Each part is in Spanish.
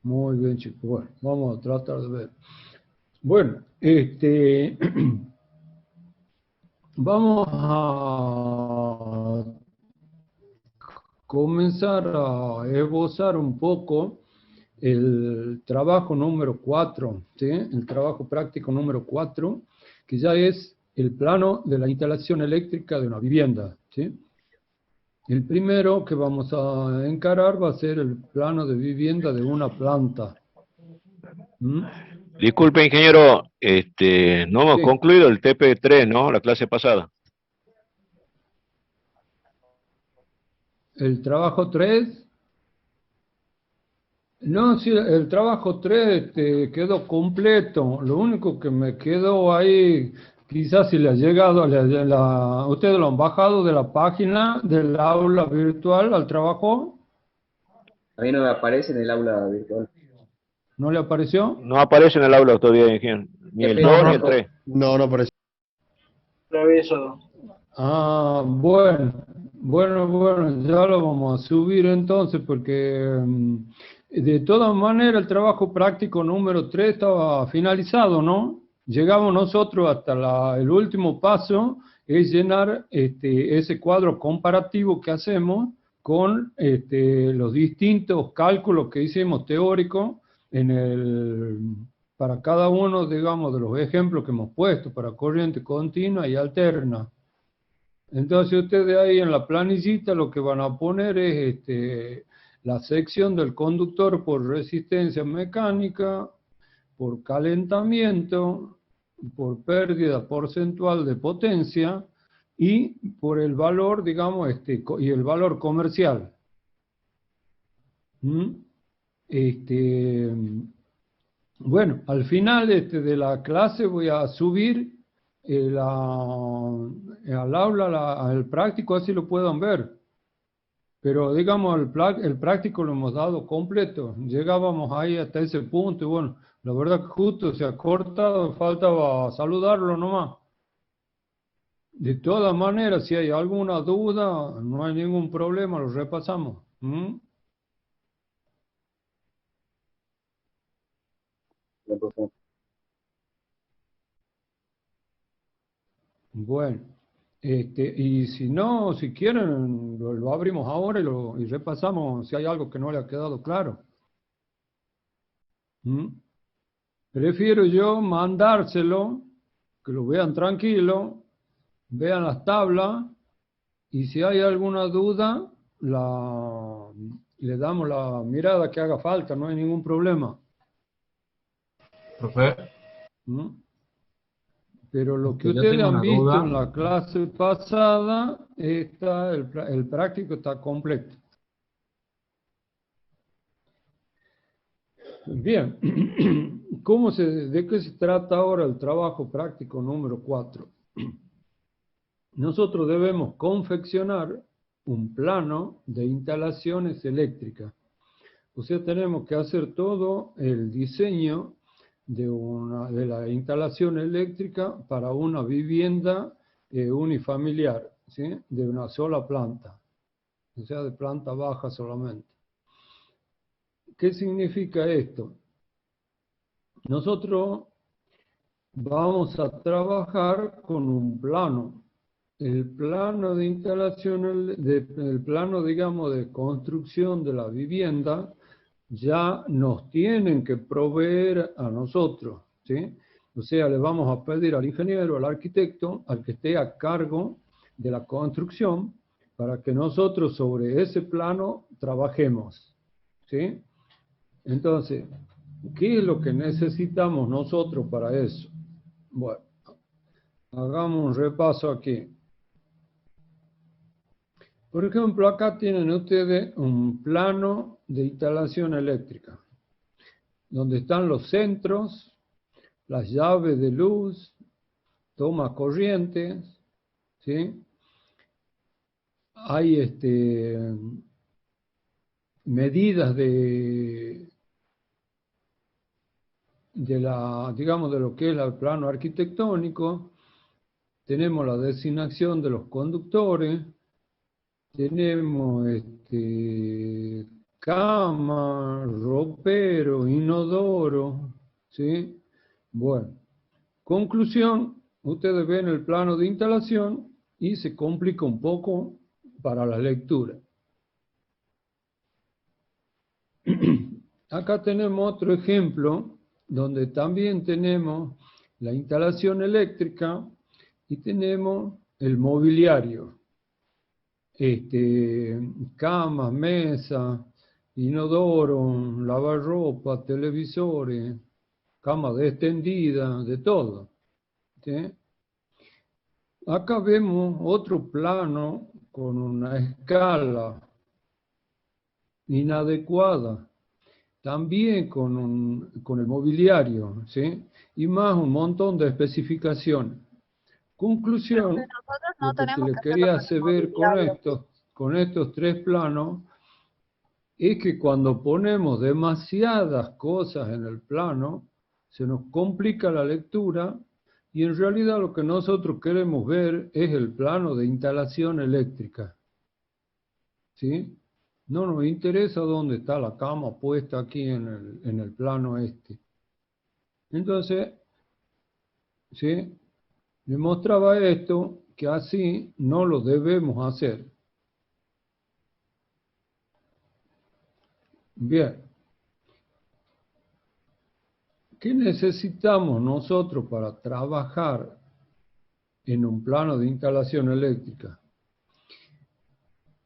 Muy bien, chicos. Bueno, vamos a tratar de ver. Bueno, vamos a comenzar a esbozar un poco el trabajo número 4, ¿sí? El trabajo práctico número 4, que ya es el plano de la instalación eléctrica de una vivienda, ¿sí? El primero que vamos a encarar va a ser el plano de vivienda de una planta. ¿Mm? Disculpe, ingeniero, no hemos Sí, concluido el TP3, ¿no? La clase pasada. el trabajo 3. No, sí, el trabajo 3 quedó completo. Lo único que me quedó ahí, quizás si le ha llegado, ustedes lo han bajado de la página del aula virtual al trabajo, A mí no me aparece en el aula virtual. ¿no le apareció? No aparece en el aula todavía, ingeniero. Ni Y el apenas 2 ni el entro. 3. No, no parece. Eso. Ah, bueno, bueno, ya lo vamos a subir entonces porque de todas maneras el trabajo práctico número 3 estaba finalizado, ¿no? Llegamos nosotros hasta el último paso, es llenar ese cuadro comparativo que hacemos con los distintos cálculos que hicimos teóricos para cada uno, digamos, de los ejemplos que hemos puesto para corriente continua y alterna. Entonces ustedes ahí en la planillita lo que van a poner es la sección del conductor por resistencia mecánica, por calentamiento, por pérdida porcentual de potencia y por el valor, digamos, y el valor comercial. ¿Mm? Este, bueno, al final de la clase voy a subir al aula al práctico, así lo puedan ver. Pero digamos, el práctico lo hemos dado completo. Llegábamos ahí hasta ese punto y bueno, la verdad que justo se ha cortado, faltaba saludarlo nomás. De todas maneras, si hay alguna duda, no hay ningún problema, lo repasamos. ¿Mm? Bueno, y si no, si quieren, lo abrimos ahora y repasamos si hay algo que no le ha quedado claro. ¿Mm? Prefiero yo mandárselo, que lo vean tranquilo, vean las tablas y si hay alguna duda, le damos la mirada que haga falta, no hay ningún problema. Profe, ¿Mm? Pero lo que yo ustedes tengo han una visto duda. en la clase pasada, el práctico está completo. Bien, ¿de qué se trata ahora el trabajo práctico número 4? Nosotros debemos confeccionar un plano de instalaciones eléctricas. O sea, tenemos que hacer todo el diseño de la instalación eléctrica para una vivienda unifamiliar, ¿sí? De una sola planta, o sea, de planta baja solamente. ¿Qué significa esto? Nosotros vamos a trabajar con un plano. El plano de instalación, el plano, digamos, de construcción de la vivienda, ya nos tienen que proveer a nosotros, ¿sí? O sea, le vamos a pedir al ingeniero, al arquitecto, al que esté a cargo de la construcción, para que nosotros sobre ese plano trabajemos, ¿sí? Entonces, ¿qué es lo que necesitamos nosotros para eso? Bueno, hagamos un repaso aquí. Por ejemplo, acá tienen ustedes un plano de instalación eléctrica, donde están los centros, las llaves de luz, tomas corrientes, ¿sí? Hay medidas digamos, de lo que es el plano arquitectónico, tenemos la designación de los conductores, tenemos cama, ropero, inodoro, ¿sí? Bueno, conclusión, ustedes ven el plano de instalación y se complica un poco para la lectura. Acá tenemos otro ejemplo donde también tenemos la instalación eléctrica y tenemos el mobiliario. Camas, mesas, inodoro, lavarropa, televisores, camas extendidas, de todo. ¿Sí? Acá vemos otro plano con una escala inadecuada, también con el mobiliario, ¿sí? Y más un montón de especificaciones. Conclusión, Nosotros no lo que tenemos le que quería hacerlo hacer con el ver mobiliario. con estos tres planos es que cuando ponemos demasiadas cosas en el plano, se nos complica la lectura y en realidad lo que nosotros queremos ver es el plano de instalación eléctrica. ¿Sí? No nos interesa dónde está la cama puesta aquí en el plano este. Entonces, ¿sí? Me mostraba esto, que así no lo debemos hacer. Bien. ¿Qué necesitamos nosotros para trabajar en un plano de instalación eléctrica?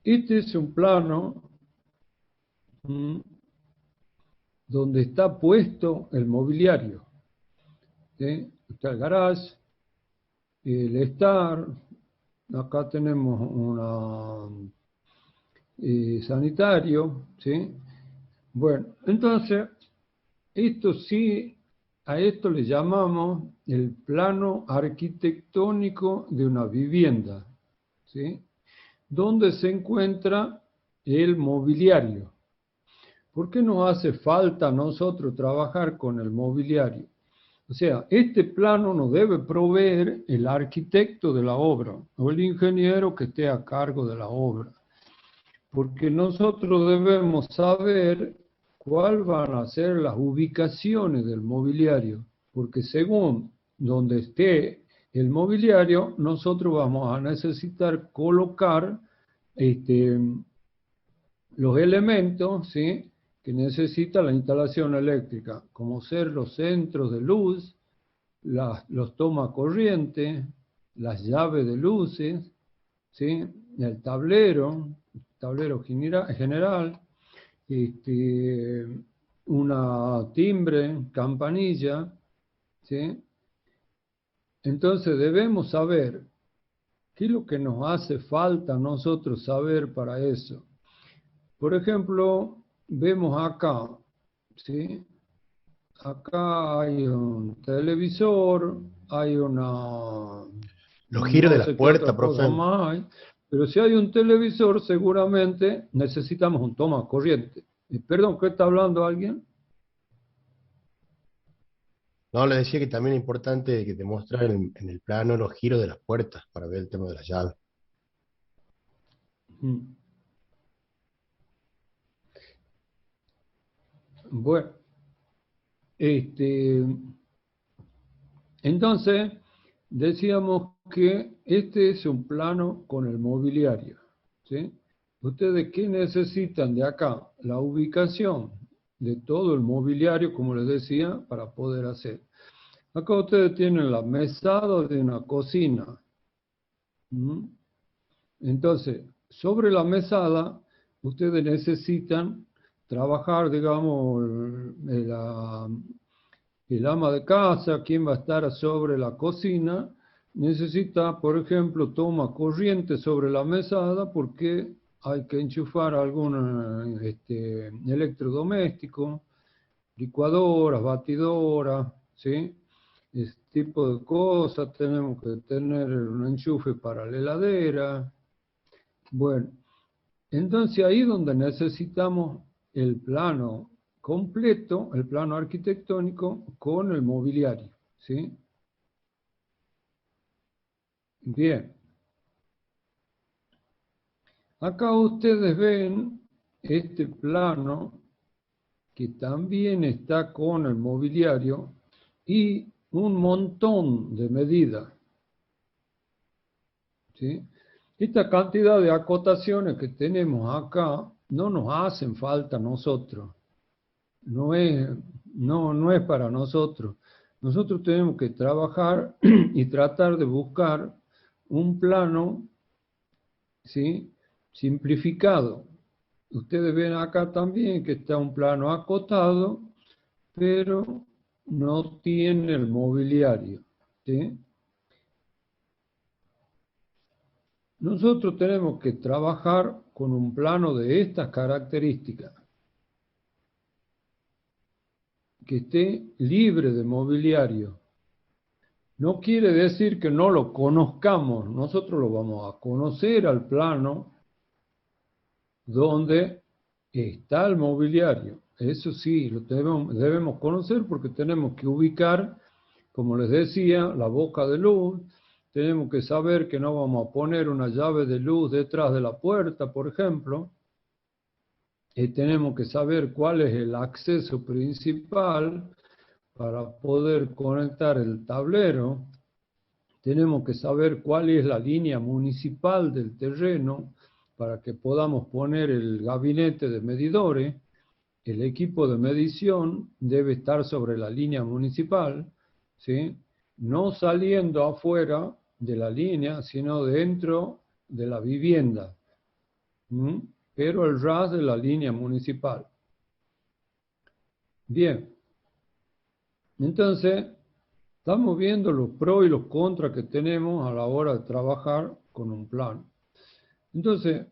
Este es un plano donde está puesto el mobiliario. ¿Sí? Está el garage, el estar, acá tenemos un sanitario, ¿sí? Bueno, entonces, esto sí, a esto le llamamos el plano arquitectónico de una vivienda, ¿sí? Donde se encuentra el mobiliario. ¿Por qué nos hace falta a nosotros trabajar con el mobiliario? O sea, este plano nos debe proveer el arquitecto de la obra o el ingeniero que esté a cargo de la obra. Porque nosotros debemos saber cuáles van a ser las ubicaciones del mobiliario. Porque según donde esté el mobiliario, nosotros vamos a necesitar colocar los elementos, ¿sí?, que necesita la instalación eléctrica, como ser los centros de luz, los toma corriente, las llaves de luces, ¿sí?, el tablero general, una timbre, campanilla, ¿sí? Entonces debemos saber qué es lo que nos hace falta a nosotros saber para eso. Por ejemplo, vemos acá, ¿sí? Acá hay un televisor, hay una... Los giros no de las sé qué otra puertas, cosa profe. más hay, pero si hay un televisor, seguramente necesitamos un toma corriente. Perdón, ¿qué está hablando alguien? No, le decía que también es importante que te muestre en el plano los giros de las puertas para ver el tema de las llaves. Mm. Bueno, entonces decíamos que este es un plano con el mobiliario, ¿sí? ¿Ustedes qué necesitan de acá? La ubicación de todo el mobiliario, como les decía, para poder hacer. Acá ustedes tienen la mesada de una cocina. Entonces, sobre la mesada, ustedes necesitan trabajar, digamos, el ama de casa, quien va a estar sobre la cocina, necesita, por ejemplo, toma corriente sobre la mesada porque hay que enchufar algún electrodoméstico, licuadoras, batidoras, ¿sí? Ese tipo de cosas. Tenemos que tener un enchufe para la heladera. Bueno, entonces ahí donde necesitamos el plano completo, el plano arquitectónico con el mobiliario, ¿sí? Bien. Acá ustedes ven este plano que también está con el mobiliario y un montón de medidas. ¿Sí? Esta cantidad de acotaciones que tenemos acá no nos hacen falta a nosotros. No es para nosotros. Nosotros tenemos que trabajar y tratar de buscar un plano, ¿sí?, simplificado. Ustedes ven acá también que está un plano acotado, pero no tiene el mobiliario, ¿sí? Nosotros tenemos que trabajar con un plano de estas características, que esté libre de mobiliario. No quiere decir que no lo conozcamos, nosotros lo vamos a conocer al plano donde está el mobiliario. Eso sí, lo debemos conocer porque tenemos que ubicar, como les decía, la boca de luz. Tenemos que saber que no vamos a poner una llave de luz detrás de la puerta, por ejemplo. Tenemos que saber cuál es el acceso principal para poder conectar el tablero. Tenemos que saber cuál es la línea municipal del terreno para que podamos poner el gabinete de medidores. El equipo de medición debe estar sobre la línea municipal, ¿sí?, no saliendo afuera de la línea, sino dentro de la vivienda, pero el ras de la línea municipal. Bien, entonces estamos viendo los pros y los contras que tenemos a la hora de trabajar con un plano. Entonces,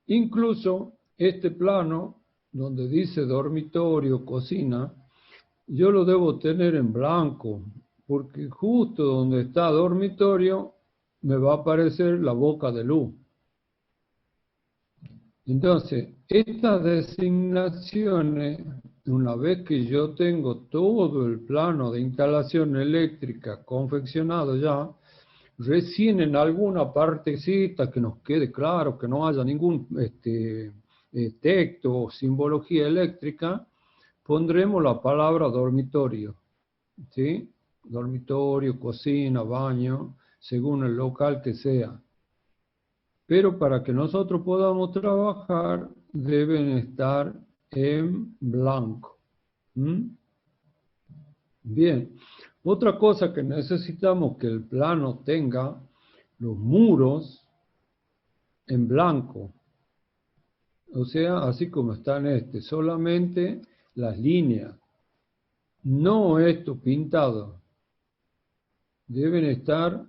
incluso este plano, donde dice dormitorio, cocina, yo lo debo tener en blanco, porque justo donde está dormitorio me va a aparecer la boca de luz. Entonces, estas designaciones, una vez que yo tengo todo el plano de instalación eléctrica confeccionado ya, recién en alguna partecita que nos quede claro, que no haya ningún texto o simbología eléctrica, pondremos la palabra dormitorio, ¿sí? Dormitorio, cocina, baño, según el local que sea. Pero para que nosotros podamos trabajar, deben estar en blanco. Bien. Otra cosa que necesitamos que el plano tenga, los muros en blanco. O sea, así como está en solamente las líneas. No esto pintado. Deben estar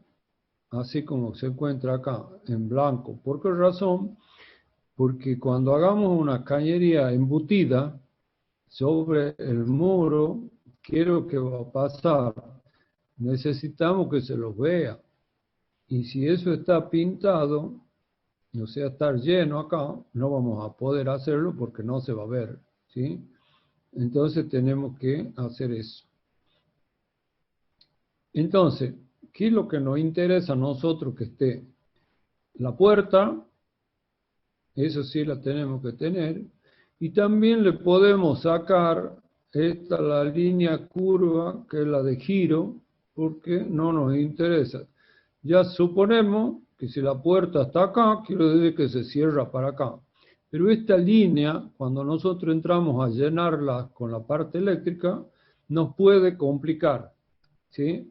así como se encuentra acá, en blanco. ¿Por qué razón? Porque cuando hagamos una cañería embutida sobre el muro, ¿qué es lo que va a pasar? Necesitamos que se los vea. Y si eso está pintado, o sea, estar lleno acá, no vamos a poder hacerlo porque no se va a ver, ¿sí? Entonces tenemos que hacer eso. Entonces, ¿qué es lo que nos interesa a nosotros que esté? La puerta, eso sí la tenemos que tener, y también le podemos sacar la línea curva, que es la de giro, porque no nos interesa. Ya suponemos que si la puerta está acá, quiere decir que se cierra para acá. Pero esta línea, cuando nosotros entramos a llenarla con la parte eléctrica, nos puede complicar, ¿sí?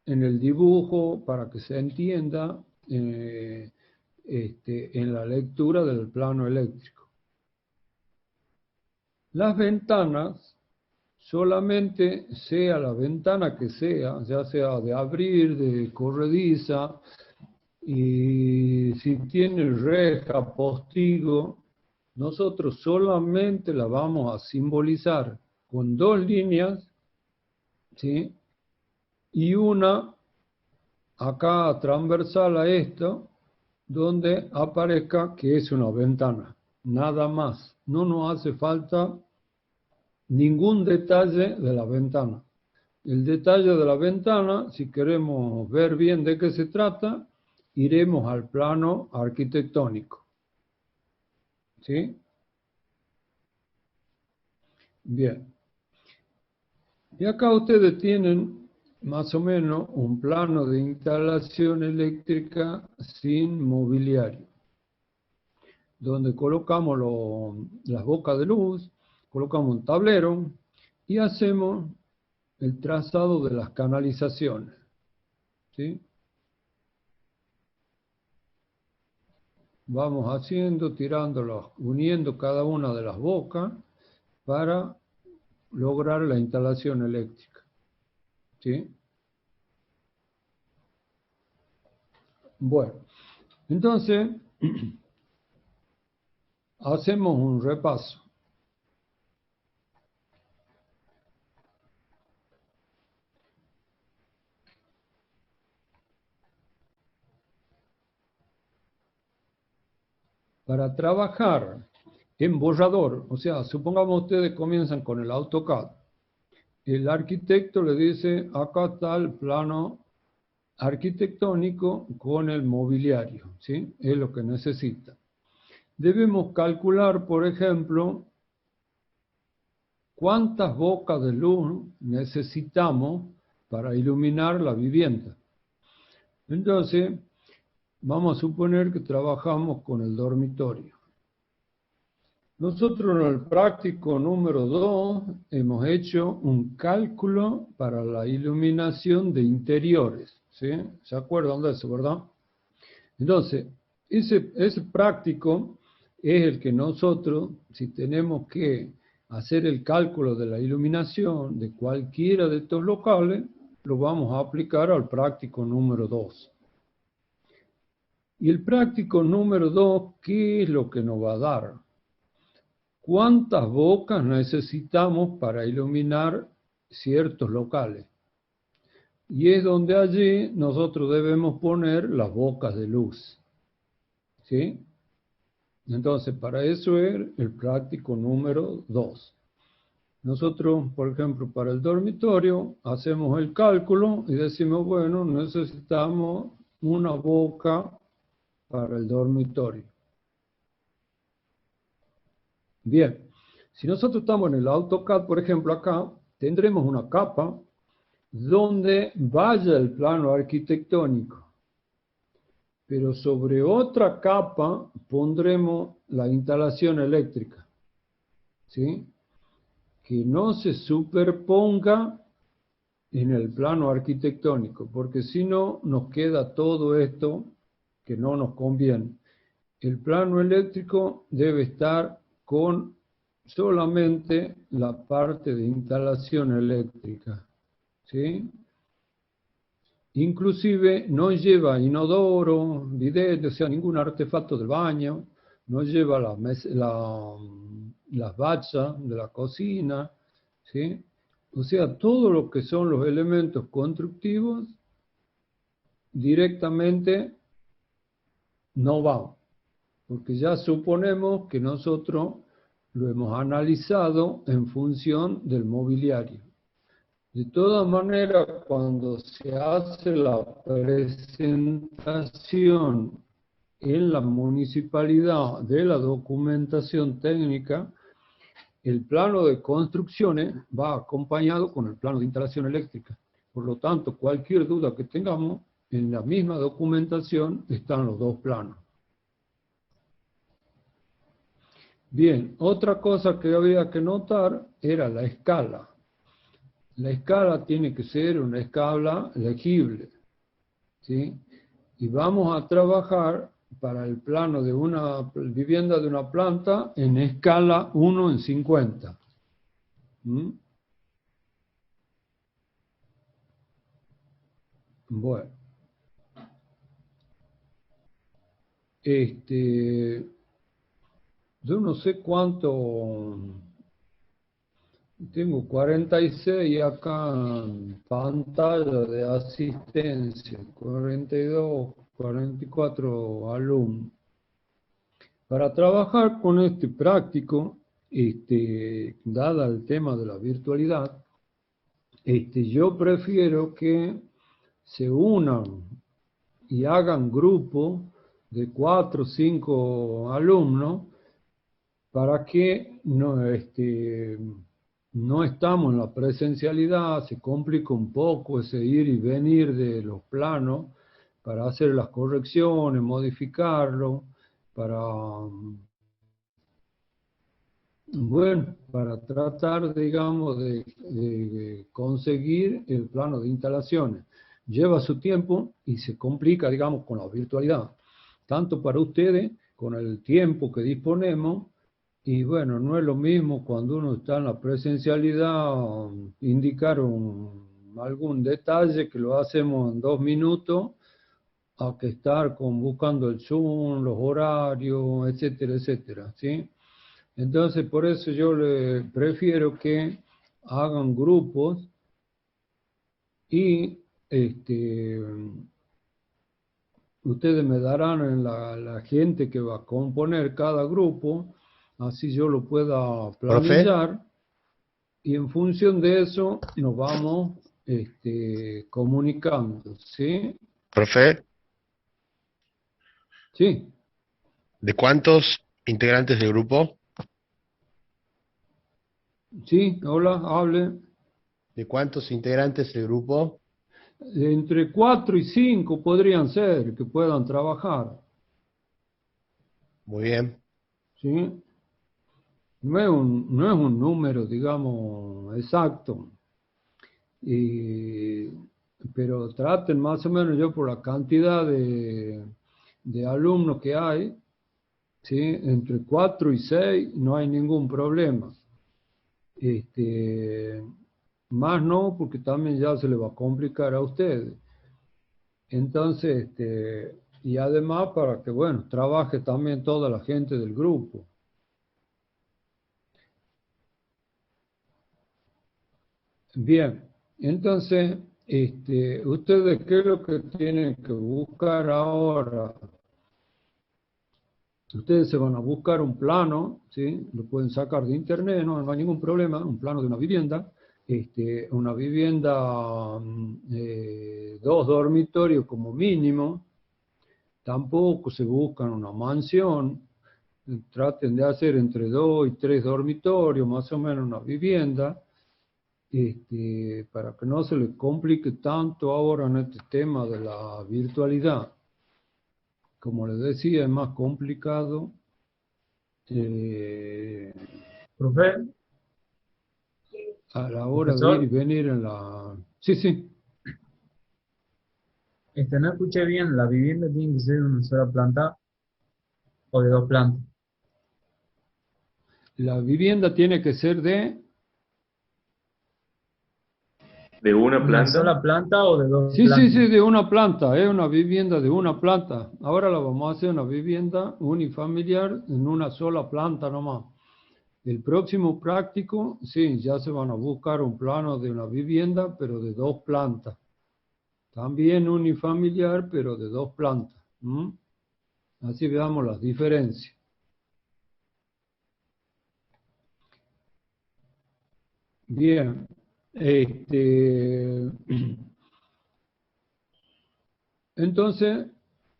En el dibujo, para que se entienda, en la lectura del plano eléctrico. Las ventanas, solamente sea la ventana que sea, ya sea de abrir, de corrediza, y si tiene reja, postigo, nosotros solamente la vamos a simbolizar con dos líneas, ¿sí?, y una acá transversal a esto, donde aparezca que es una ventana, nada más. No nos hace falta ningún detalle de la ventana. El detalle de la ventana, si queremos ver bien de qué se trata, iremos al plano arquitectónico, ¿sí? Bien. Y acá ustedes tienen más o menos un plano de instalación eléctrica sin mobiliario, donde colocamos las bocas de luz, colocamos un tablero y hacemos el trazado de las canalizaciones, ¿sí? Vamos haciendo, tirándolos, uniendo cada una de las bocas para lograr la instalación eléctrica, ¿sí? Bueno, entonces hacemos un repaso. Para trabajar en borrador, o sea, supongamos ustedes comienzan con el AutoCAD. El arquitecto le dice, acá está el plano arquitectónico con el mobiliario, ¿sí? Es lo que necesita. Debemos calcular, por ejemplo, cuántas bocas de luz necesitamos para iluminar la vivienda. Entonces, vamos a suponer que trabajamos con el dormitorio. Nosotros en el práctico número 2 hemos hecho un cálculo para la iluminación de interiores, ¿sí? ¿Se acuerdan de eso, verdad? Entonces, ese práctico es el que nosotros, si tenemos que hacer el cálculo de la iluminación de cualquiera de estos locales, lo vamos a aplicar al práctico número 2. Y el práctico número 2, ¿qué es lo que nos va a dar? ¿Cuántas bocas necesitamos para iluminar ciertos locales? Y es donde allí nosotros debemos poner las bocas de luz, ¿sí? Entonces, para eso es el práctico número 2. Nosotros, por ejemplo, para el dormitorio, hacemos el cálculo y decimos, bueno, necesitamos una boca para el dormitorio. Bien, si nosotros estamos en el AutoCAD, por ejemplo, acá, tendremos una capa donde vaya el plano arquitectónico. Pero sobre otra capa pondremos la instalación eléctrica, ¿sí? Que no se superponga en el plano arquitectónico, porque si no nos queda todo esto que no nos conviene. El plano eléctrico debe estar con solamente la parte de instalación eléctrica, ¿sí? Inclusive no lleva inodoro, bidet, o sea, ningún artefacto del baño, no lleva las bachas de la cocina, ¿sí? O sea, todo lo que son los elementos constructivos directamente no va, porque ya suponemos que nosotros lo hemos analizado en función del mobiliario. De todas maneras, cuando se hace la presentación en la municipalidad de la documentación técnica, el plano de construcciones va acompañado con el plano de instalación eléctrica. Por lo tanto, cualquier duda que tengamos, en la misma documentación están los dos planos. Bien, otra cosa que había que notar era la escala. La escala tiene que ser una escala legible, ¿sí? Y vamos a trabajar para el plano de una vivienda de una planta en escala 1:50. Bueno. Yo no sé cuánto... Tengo 46 acá en pantalla de asistencia, 42, 44 alumnos. Para trabajar con este práctico, dada el tema de la virtualidad, yo prefiero que se unan y hagan grupos de 4 o 5 alumnos para que no, no estamos en la presencialidad, se complica un poco ese ir y venir de los planos para hacer las correcciones, modificarlo, para, bueno, para tratar, digamos, de conseguir el plano de instalaciones. Lleva su tiempo y se complica, digamos, con la virtualidad, tanto para ustedes, con el tiempo que disponemos, y bueno, no es lo mismo cuando uno está en la presencialidad, indicar algún detalle que lo hacemos en 2 minutos, a que estar buscando el Zoom, los horarios, etcétera, etcétera, ¿sí? Entonces, por eso yo le prefiero que hagan grupos y ustedes me darán en la gente que va a componer cada grupo, así yo lo pueda Profe, planillar, y en función de eso nos vamos comunicando, ¿sí? profe, Sí, ¿de cuántos integrantes del grupo? sí, hola, hable. ¿De cuántos integrantes del grupo? Entre 4 y 5 podrían ser que puedan trabajar, Muy bien. ¿sí? No es un número, digamos, exacto, pero traten más o menos, yo por la cantidad de alumnos que hay, ¿sí? Entre 4 y 6 no hay ningún problema. Más no, porque también ya se le va a complicar a ustedes. Entonces, y además para que, bueno, trabaje también toda la gente del grupo. Bien, entonces, ustedes, ¿qué es lo que tienen que buscar ahora? Ustedes se van a buscar un plano, ¿sí? Lo pueden sacar de internet, no hay ningún problema, un plano de una vivienda. Una vivienda, 2 dormitorios como mínimo. Tampoco se buscan una mansión. Traten de hacer entre 2 y 3 dormitorios, más o menos una vivienda, para que no se les complique tanto ahora en este tema de la virtualidad. Como les decía, es más complicado. Profe, A la hora de ir y profesor, venir en la... Sí, sí. no escuché bien, ¿la vivienda tiene que ser de una sola planta o de dos plantas? La vivienda tiene que ser de... ¿De una ¿Una planta? sola planta o de dos Sí, sí, plantas? sí, de una planta, es una vivienda de una planta. Ahora la vamos a hacer una vivienda unifamiliar en una sola planta nomás. El próximo práctico, sí, ya se van a buscar un plano de una vivienda, pero de 2 plantas. También unifamiliar, pero de 2 plantas. Así veamos las diferencias. Bien. Entonces,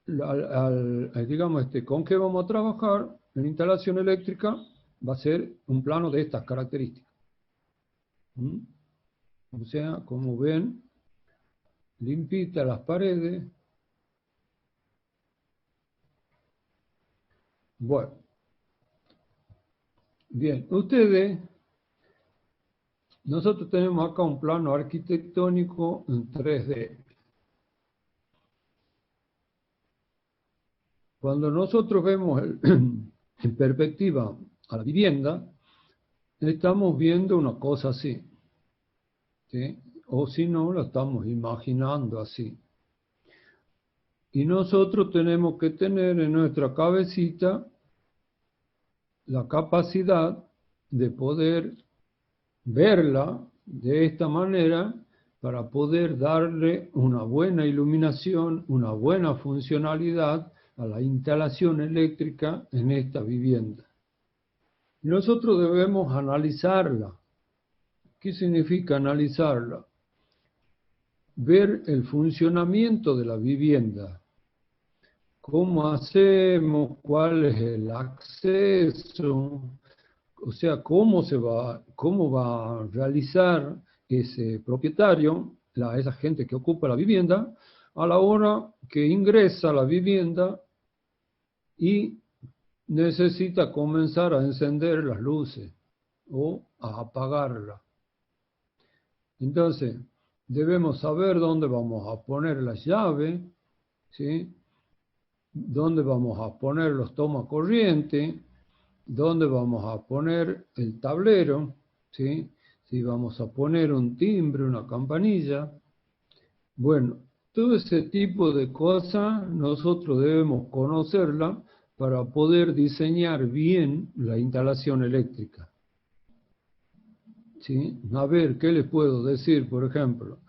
digamos, ¿con qué vamos a trabajar? En instalación eléctrica va a ser un plano de estas características. O sea, como ven, limpita las paredes. Bueno, bien, nosotros tenemos acá un plano arquitectónico en 3D. Cuando nosotros vemos en perspectiva a la vivienda, estamos viendo una cosa así, ¿sí? O si no, la estamos imaginando así. Y nosotros tenemos que tener en nuestra cabecita la capacidad de poder verla de esta manera para poder darle una buena iluminación, una buena funcionalidad a la instalación eléctrica en esta vivienda. Nosotros debemos analizarla. ¿Qué significa analizarla? Ver el funcionamiento de la vivienda. ¿Cómo hacemos? ¿Cuál es el acceso? o sea, cómo va a realizar ese propietario, esa gente que ocupa la vivienda, a la hora que ingresa a la vivienda y necesita comenzar a encender las luces o a apagarlas. Entonces, debemos saber dónde vamos a poner las llaves, ¿sí? Dónde vamos a poner los tomacorriente, dónde vamos a poner el tablero, ¿sí? Si vamos a poner un timbre, una campanilla. Bueno, todo ese tipo de cosas nosotros debemos conocerla para poder diseñar bien la instalación eléctrica. ¿Sí? A ver, ¿qué les puedo decir? Por ejemplo,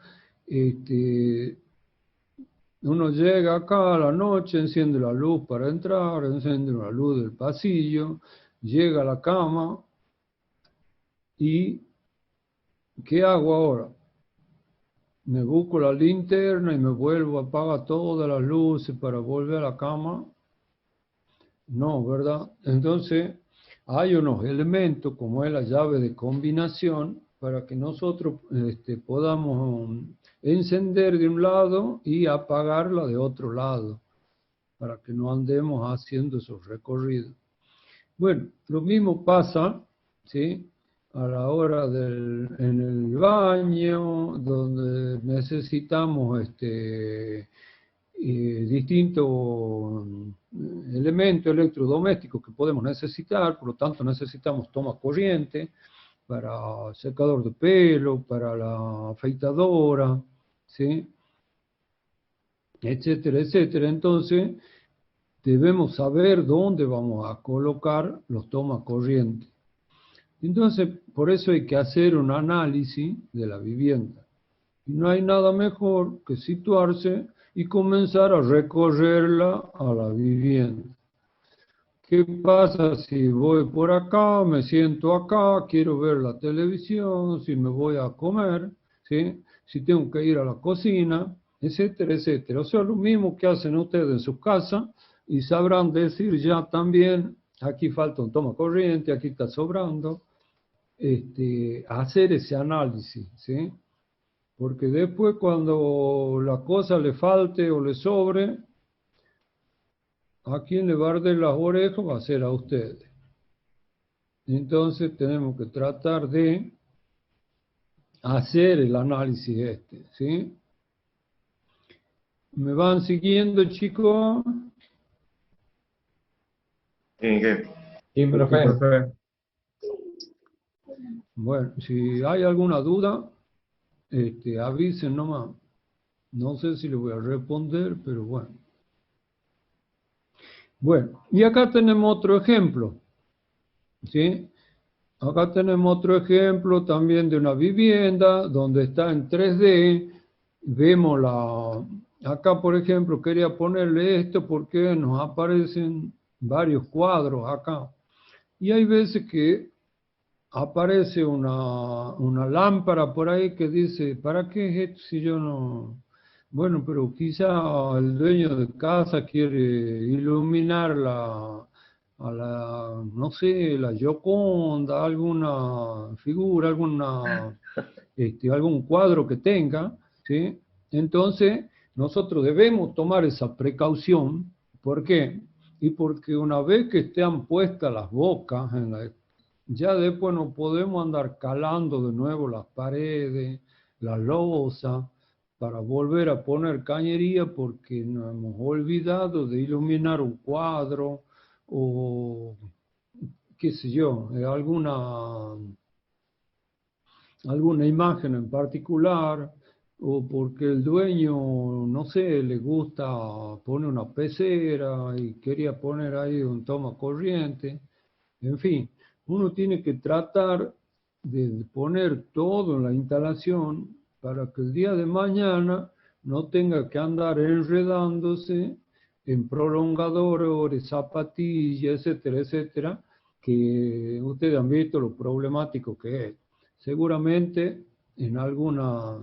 uno llega acá a la noche, enciende la luz para entrar, enciende la luz del pasillo, llega a la cama y ¿qué hago ahora? Me busco la linterna y me vuelvo a apagar todas las luces para volver a la cama. No, ¿verdad? Entonces, hay unos elementos como es la llave de combinación para que nosotros podamos encender de un lado y apagarla de otro lado, para que no andemos haciendo esos recorridos. Bueno, lo mismo pasa, ¿sí? A la hora en el baño, donde necesitamos distintos elementos electrodomésticos que podemos necesitar, por lo tanto necesitamos toma corriente para secador de pelo, para la afeitadora, ¿sí? Etcétera, etcétera. Entonces, debemos saber dónde vamos a colocar los tomacorriente. Entonces, por eso hay que hacer un análisis de la vivienda. Y no hay nada mejor que situarse y comenzar a recorrerla a la vivienda. ¿Qué pasa si voy por acá, me siento acá, quiero ver la televisión, si me voy a comer, ¿sí? Si tengo que ir a la cocina, etcétera, etcétera? O sea, lo mismo que hacen ustedes en sus casas y sabrán decir ya también, aquí falta un tomacorriente, aquí está sobrando, hacer ese análisis, ¿sí? Porque después cuando la cosa le falte o le sobre, a quien le va a arder las orejas va a ser a ustedes. Entonces tenemos que tratar de hacer el análisis ¿sí? ¿Me van siguiendo, chicos? ¿En qué? Sí, profe. Profe. Bueno, si hay alguna duda, avisen nomás. No sé si le voy a responder, pero bueno. Bueno, y acá tenemos otro ejemplo, ¿sí? Acá tenemos otro ejemplo también de una vivienda donde está en 3D. Vemos acá por ejemplo quería ponerle esto porque nos aparecen varios cuadros acá. Y hay veces que aparece una lámpara por ahí que dice, ¿para qué es esto si yo no...? Bueno, pero quizá el dueño de casa quiere iluminar no sé, la Gioconda, alguna figura, algún cuadro que tenga, ¿sí? Entonces, nosotros debemos tomar esa precaución. ¿Por qué? Y porque una vez que estén puestas las bocas, ya después no podemos andar calando de nuevo las paredes, la losa, para volver a poner cañería porque nos hemos olvidado de iluminar un cuadro o qué sé yo, alguna imagen en particular, o porque el dueño, no sé, le gusta poner una pecera y quería poner ahí un tomacorriente. En fin, uno tiene que tratar de poner todo en la instalación para que el día de mañana no tenga que andar enredándose en prolongadores, zapatillas, etcétera, etcétera, que ustedes han visto lo problemático que es. Seguramente en alguna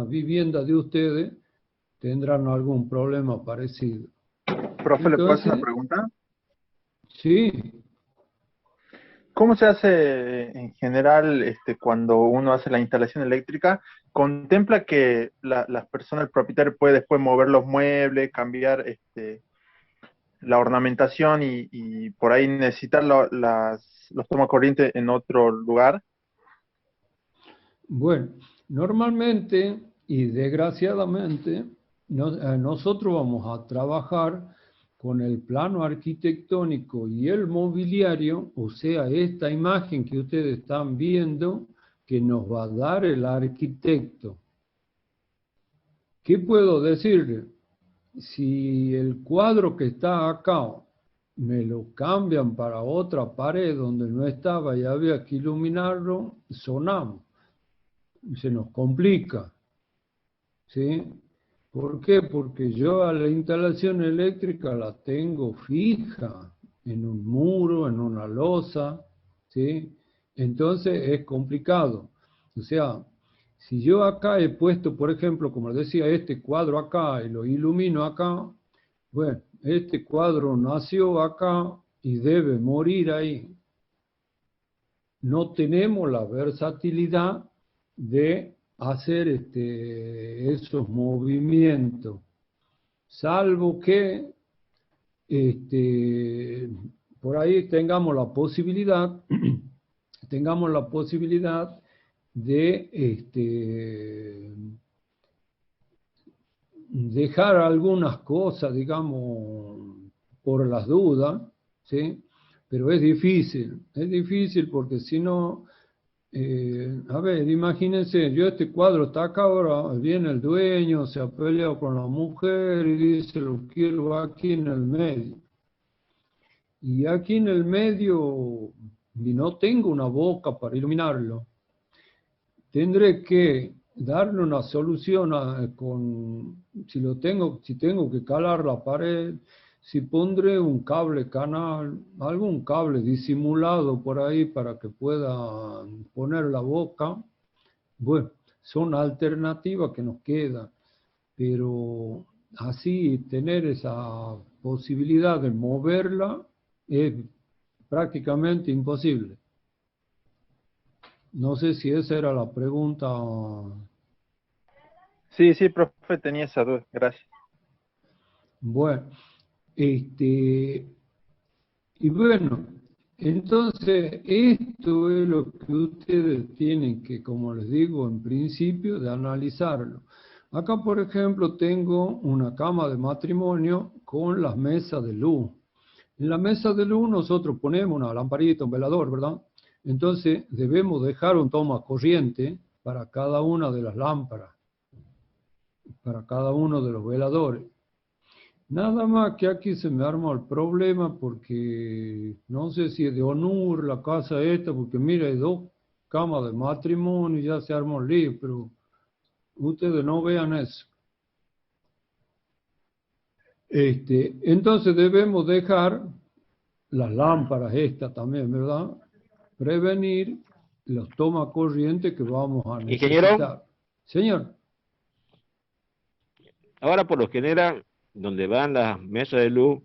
vivienda de ustedes tendrán algún problema parecido. Profe, ¿le puedo hacer una Entonces, pregunta? sí, ¿Cómo se hace en general cuando uno hace la instalación eléctrica? ¿Contempla que las personas, el propietario puede después mover los muebles, cambiar la ornamentación y por ahí necesitar los tomacorrientes en otro lugar? Bueno, normalmente y desgraciadamente nosotros vamos a trabajar con el plano arquitectónico y el mobiliario, o sea, esta imagen que ustedes están viendo que nos va a dar el arquitecto. ¿Qué puedo decirle? Si el cuadro que está acá me lo cambian para otra pared donde no estaba y había que iluminarlo, sonamos, se nos complica, ¿sí? ¿Por qué? Porque yo a la instalación eléctrica la tengo fija en un muro, en una losa, ¿sí? Entonces es complicado. O sea, si yo acá he puesto, por ejemplo, como decía, este cuadro acá y lo ilumino acá, bueno, este cuadro nació acá y debe morir ahí. No tenemos la versatilidad de hacer esos movimientos, salvo que por ahí tengamos la posibilidad de dejar algunas cosas, digamos, por las dudas, ¿sí? Pero es difícil porque si no, a ver, imagínense, yo este cuadro está acá ahora, viene el dueño, se ha peleado con la mujer y dice, lo quiero aquí en el medio. Y aquí en el medio, y no tengo una boca para iluminarlo, tendré que darle una solución si tengo que calar la pared, si pondré un cable canal, algún cable disimulado por ahí para que pueda poner la boca. Bueno, son alternativas que nos quedan, pero así tener esa posibilidad de moverla es prácticamente imposible. No sé si esa era la pregunta. Sí, sí, profe, tenía esa duda. Gracias. Bueno, y bueno, entonces esto es lo que ustedes tienen que, como les digo, en principio, de analizarlo. Acá, por ejemplo, tengo una cama de matrimonio con las mesas de luz. En la mesa de luz nosotros ponemos una lamparita, un velador, ¿verdad? Entonces debemos dejar un toma corriente para cada una de las lámparas, para cada uno de los veladores. Nada más que aquí se me arma el problema porque no sé si es de Onur la casa esta, porque mira, hay dos camas de matrimonio y ya se armó el lío, pero ustedes no vean eso. Entonces debemos dejar las lámparas estas también, ¿verdad? Prevenir los tomas corrientes que vamos a Ingeniero, necesitar. Señor. ahora por lo general, donde van las mesas de luz,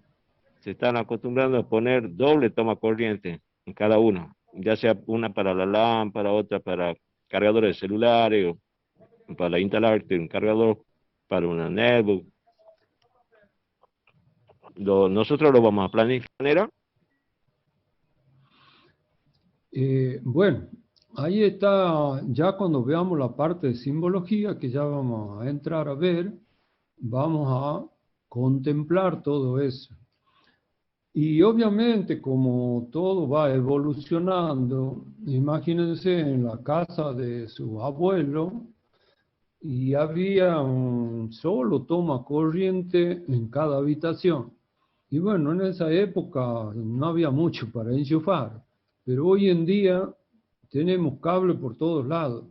se están acostumbrando a poner doble toma corriente en cada uno, ya sea una para la lámpara, otra para cargadores de celulares, o para instalarte un cargador para una netbook. Nosotros lo vamos a planificar. Bueno, ahí está, ya cuando veamos la parte de simbología, que ya vamos a entrar a ver, vamos a contemplar todo eso. Y obviamente, como todo va evolucionando, imagínense en la casa de su abuelo, y había un solo toma corriente en cada habitación. Y bueno, en esa época no había mucho para enchufar, pero hoy en día tenemos cable por todos lados,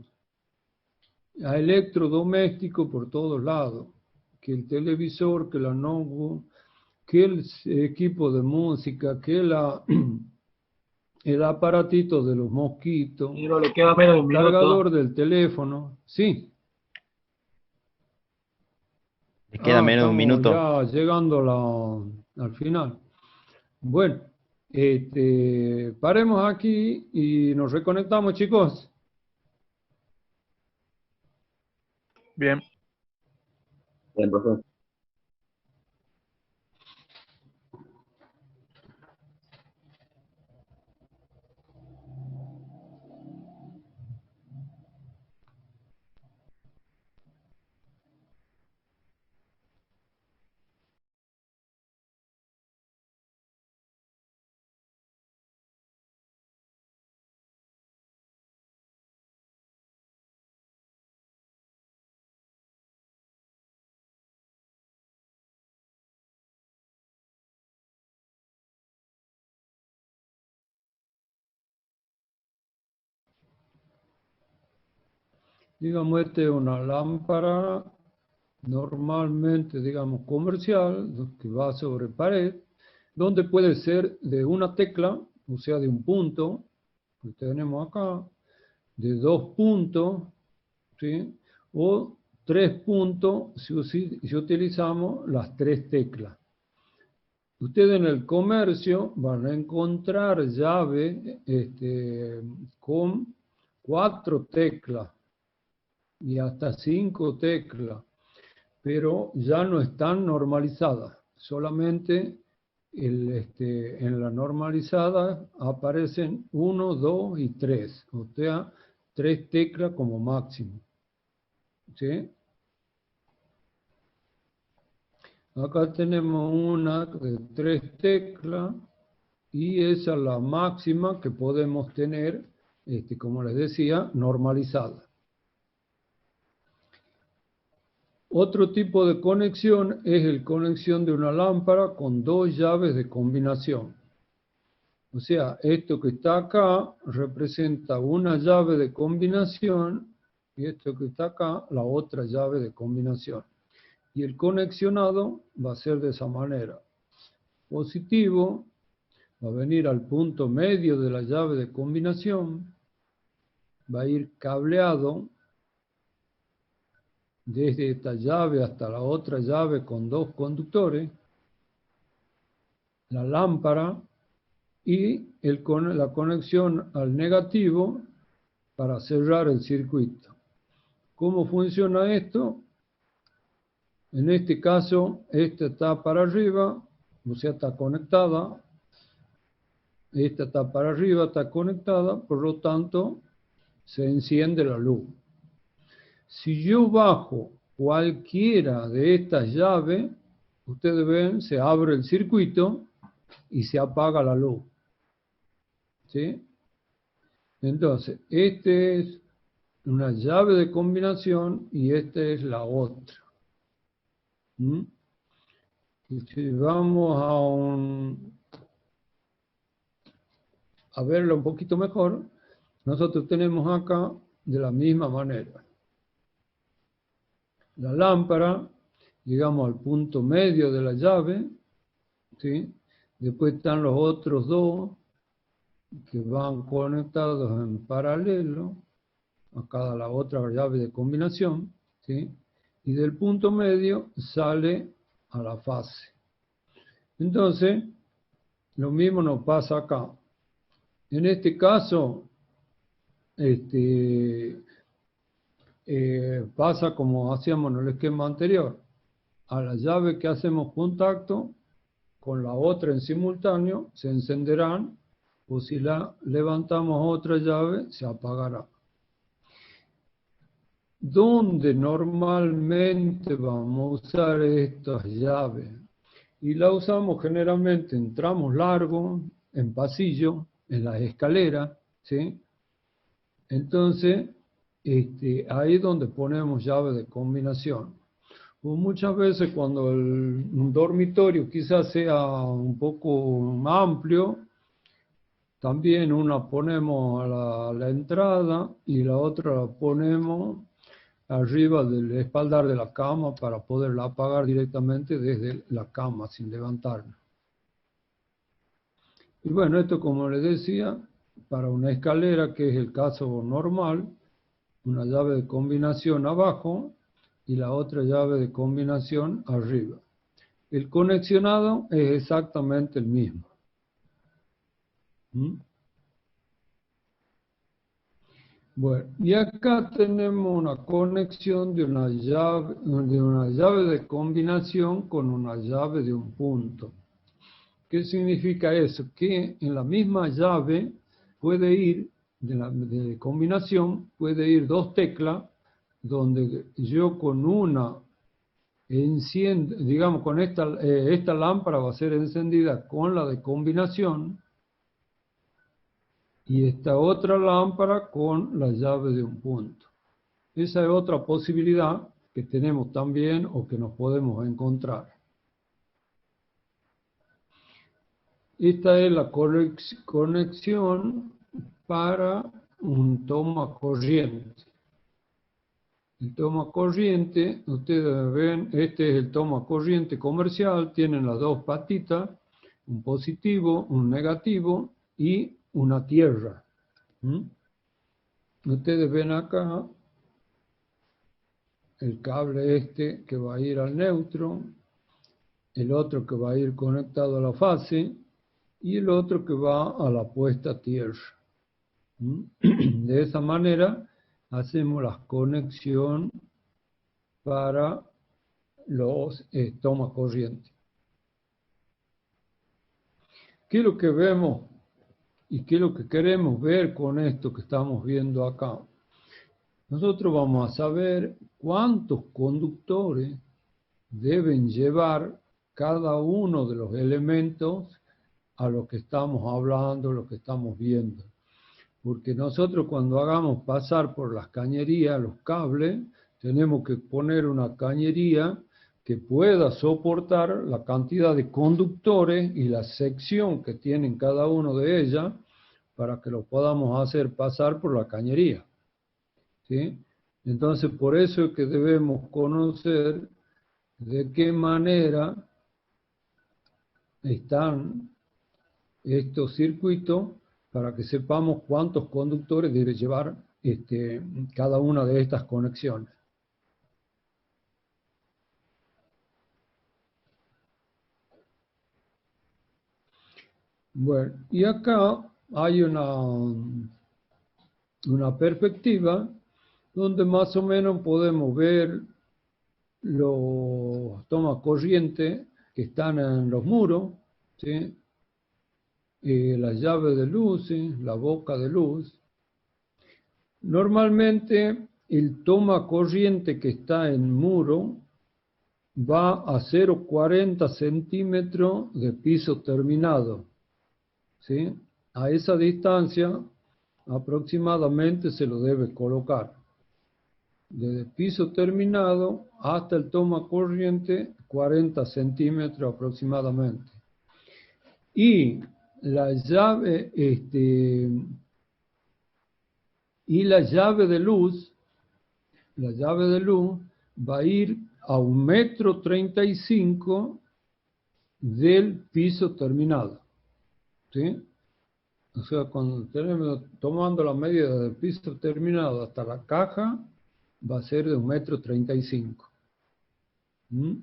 a electrodoméstico por todos lados, que el televisor, que la notebook, que el equipo de música, que el aparatito de los mosquitos, Pero le queda menos de un el cargador minuto. del teléfono, sí. Les queda menos de un Estamos minuto. ya llegando al final. Bueno, Paremos aquí y nos reconectamos, chicos. Bien. Bien, profesor. Digamos, esta es una lámpara normalmente, digamos, comercial, que va sobre pared, donde puede ser de una tecla, o sea, de un punto, que tenemos acá, de 2 puntos, ¿sí? O 3 puntos si utilizamos las 3 teclas. Ustedes en el comercio van a encontrar llaves con 4 teclas y hasta 5 teclas, pero ya no están normalizadas. Solamente en la normalizada aparecen 1, 2 y 3, o sea, 3 teclas como máximo. ¿Sí? Acá tenemos una de 3 teclas y esa es la máxima que podemos tener, como les decía, normalizada. Otro tipo de conexión es la conexión de una lámpara con 2 llaves de combinación. O sea, esto que está acá representa una llave de combinación y esto que está acá, la otra llave de combinación. Y el conexionado va a ser de esa manera. Positivo va a venir al punto medio de la llave de combinación, va a ir cableado desde esta llave hasta la otra llave con 2 conductores, la lámpara y la conexión al negativo para cerrar el circuito. ¿Cómo funciona esto? En este caso, esta está para arriba, o sea, está conectada. Esta está para arriba, está conectada, por lo tanto, se enciende la luz. Si yo bajo cualquiera de estas llaves, ustedes ven, se abre el circuito y se apaga la luz. ¿Sí? Entonces, esta es una llave de combinación y esta es la otra. Y si vamos a verlo un poquito mejor, nosotros tenemos acá de la misma manera. La lámpara, llegamos al punto medio de la llave, ¿sí? Después están los otros 2 que van conectados en paralelo a cada la otra llave de combinación, ¿sí? Y del punto medio sale a la fase. Entonces, lo mismo nos pasa acá. En este caso, pasa como hacíamos en el esquema anterior. A la llave que hacemos contacto con la otra en simultáneo se encenderán, o si la levantamos otra llave se apagará. ¿Dónde normalmente vamos a usar estas llaves? Y la usamos generalmente en tramos largos, en pasillo, en las escaleras, ¿sí? Entonces, ahí es donde ponemos llaves de combinación. O muchas veces cuando un dormitorio quizás sea un poco amplio, también una ponemos a la entrada y la otra la ponemos arriba del espaldar de la cama para poderla apagar directamente desde la cama sin levantarla. Y bueno, esto como les decía, para una escalera, que es el caso normal, una llave de combinación abajo y la otra llave de combinación arriba. El conexionado es exactamente el mismo. ¿Mm? Bueno, y acá tenemos una conexión de una llave de combinación con una llave de un punto. ¿Qué significa eso? Que en la misma llave puede ir, de combinación, puede ir dos teclas, donde yo con una enciendo, digamos, con esta lámpara va a ser encendida con la de combinación, y esta otra lámpara con la llave de un punto. Esa es otra posibilidad que tenemos también o que nos podemos encontrar. Esta es la conexión para un toma corriente. El toma corriente, ustedes ven, este es el toma corriente comercial, tienen las dos patitas, un positivo, un negativo y una tierra. Ustedes ven acá el cable este que va a ir al neutro, el otro que va a ir conectado a la fase y el otro que va a la puesta a tierra. De esa manera hacemos la conexión para los toma corriente. ¿Qué es lo que vemos y qué es lo que queremos ver con esto que estamos viendo acá? Nosotros vamos a saber cuántos conductores deben llevar cada uno de los elementos a lo que estamos hablando, lo que estamos viendo. Porque nosotros cuando hagamos pasar por las cañerías los cables, tenemos que poner una cañería que pueda soportar la cantidad de conductores y la sección que tienen cada uno de ellas para que lo podamos hacer pasar por la cañería. ¿Sí? Entonces, por eso es que debemos conocer de qué manera están estos circuitos para que sepamos cuántos conductores debe llevar cada una de estas conexiones. Bueno, y acá hay una perspectiva donde más o menos podemos ver los tomas corriente que están en los muros, ¿sí? Las llaves de luz, ¿sí? La boca de luz. Normalmente el toma corriente que está en muro va a 0,40 centímetros de piso terminado, ¿sí? A esa distancia aproximadamente se lo debe colocar. Desde el piso terminado hasta el toma corriente, 40 centímetros aproximadamente. Y la llave, de luz, va a ir a 1,35 m del piso terminado. ¿Sí? O sea, cuando tenemos tomando la medida del piso terminado hasta la caja, va a ser de 1,35 m.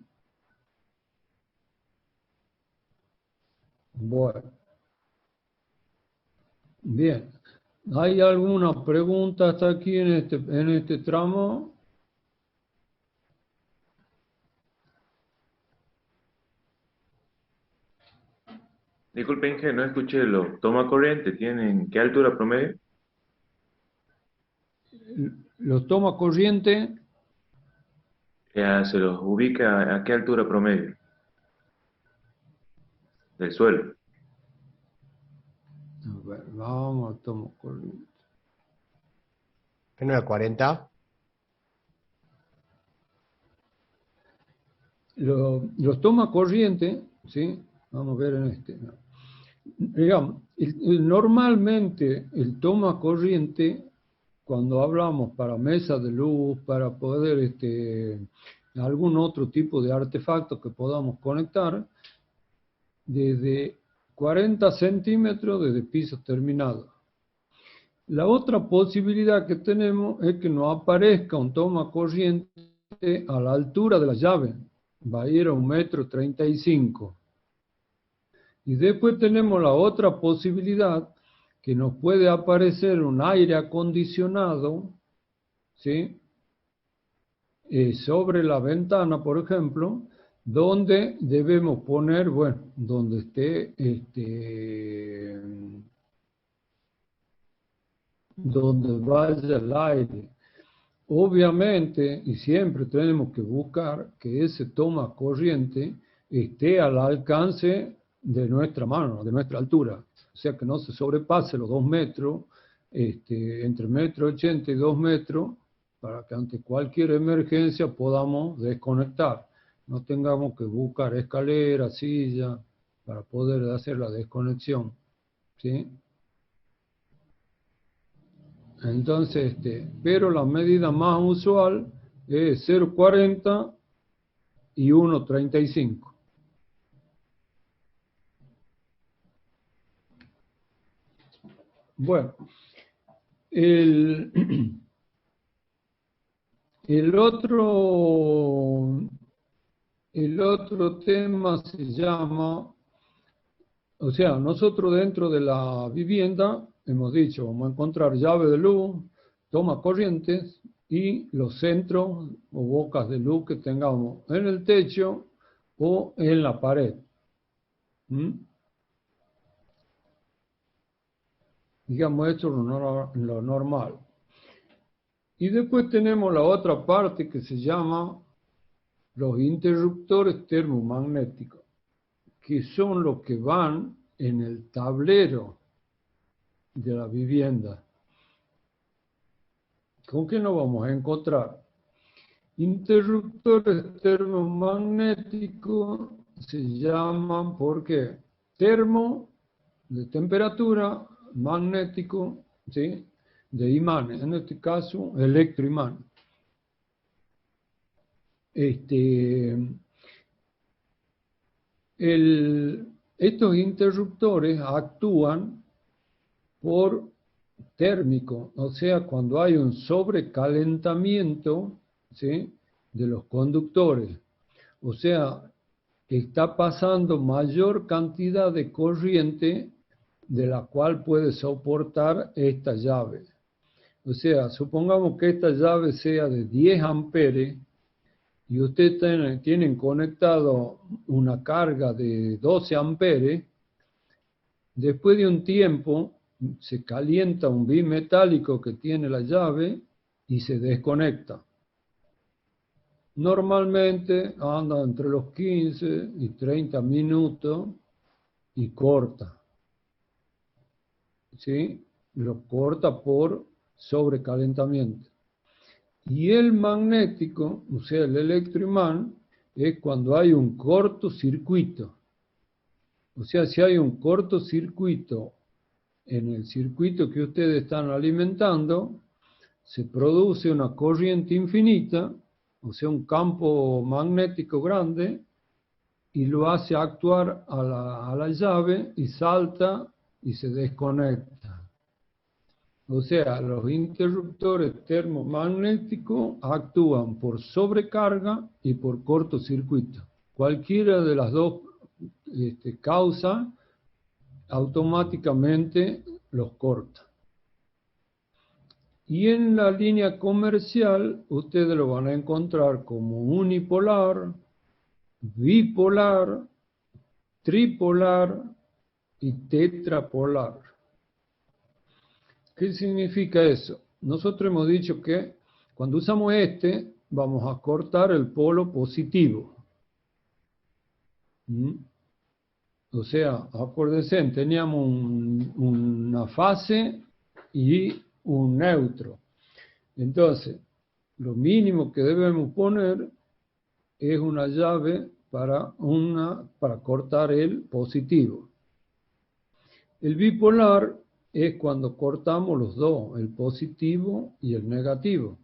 Bueno. Bien. ¿Hay alguna pregunta hasta aquí en este tramo? Disculpen que no escuché, ¿los toma corriente tienen qué altura promedio? Los toma corriente, Se los ubica a qué altura promedio del suelo. a ver, vamos al toma corriente. ¿Qué no era 40? Los toma corriente, ¿sí? Vamos a ver en este. ¿No? Digamos, normalmente el toma corriente, cuando hablamos para mesa de luz, para poder algún otro tipo de artefacto que podamos conectar, desde 40 centímetros desde piso terminado. La otra posibilidad que tenemos es que nos aparezca un toma corriente a la altura de la llave. Va a ir a 1,35 m. Y después tenemos la otra posibilidad que nos puede aparecer un aire acondicionado, ¿sí? Sobre la ventana, por ejemplo, donde debemos poner, bueno, donde esté, donde vaya el aire. Obviamente, y siempre tenemos que buscar que ese toma corriente esté al alcance de nuestra mano, de nuestra altura. O sea, que no se sobrepase los 2 metros, entre 1,80 m y 2 metros, para que ante cualquier emergencia podamos desconectar. No tengamos que buscar escalera, silla, para poder hacer la desconexión, ¿sí? Entonces, pero la medida más usual es 0,40 y 1,35. Bueno, el otro tema se llama, o sea, nosotros dentro de la vivienda hemos dicho, vamos a encontrar llave de luz, toma corrientes y los centros o bocas de luz que tengamos en el techo o en la pared. Digamos, esto es lo normal. Y después tenemos la otra parte que se llama los interruptores termomagnéticos, que son los que van en el tablero de la vivienda. ¿Con qué nos vamos a encontrar? Interruptores termomagnéticos se llaman porque termo de temperatura, magnético, ¿sí?, de imanes, en este caso electroimán. Estos interruptores actúan por térmico, o sea, cuando hay un sobrecalentamiento, ¿sí?, de los conductores, o sea, está pasando mayor cantidad de corriente de la cual puede soportar esta llave. O sea, supongamos que esta llave sea de 10 amperes y ustedes tienen conectado una carga de 12 amperes, después de un tiempo se calienta un bimetálico que tiene la llave y se desconecta. Normalmente anda entre los 15 y 30 minutos y corta. ¿Sí? Lo corta por sobrecalentamiento. Y el magnético, o sea, el electroimán, es cuando hay un cortocircuito. O sea, si hay un cortocircuito en el circuito que ustedes están alimentando, se produce una corriente infinita, o sea, un campo magnético grande, y lo hace actuar a la llave y salta y se desconecta. O sea, los interruptores termomagnéticos actúan por sobrecarga y por cortocircuito. Cualquiera de las dos causas automáticamente los corta. Y en la línea comercial ustedes lo van a encontrar como unipolar, bipolar, tripolar y tetrapolar. ¿Qué significa eso? Nosotros hemos dicho que cuando usamos vamos a cortar el polo positivo. O sea, acuérdense, teníamos una fase y un neutro. Entonces, lo mínimo que debemos poner es una llave para cortar el positivo. El bipolar es cuando cortamos los dos, el positivo y el negativo,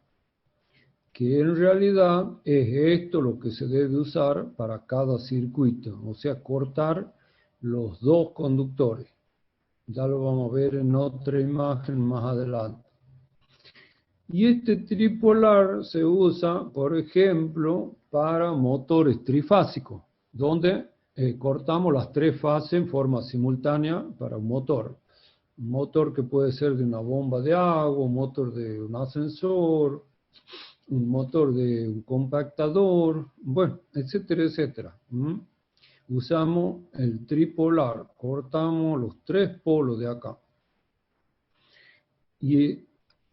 que en realidad es esto lo que se debe usar para cada circuito, o sea, cortar los dos conductores. Ya lo vamos a ver en otra imagen más adelante. Y este tripolar se usa, por ejemplo, para motores trifásicos, donde cortamos las 3 fases en forma simultánea para un motor. Un motor que puede ser de una bomba de agua, un motor de un ascensor, un motor de un compactador, bueno, etcétera, etcétera. Usamos el tripolar, cortamos los 3 polos de acá. Y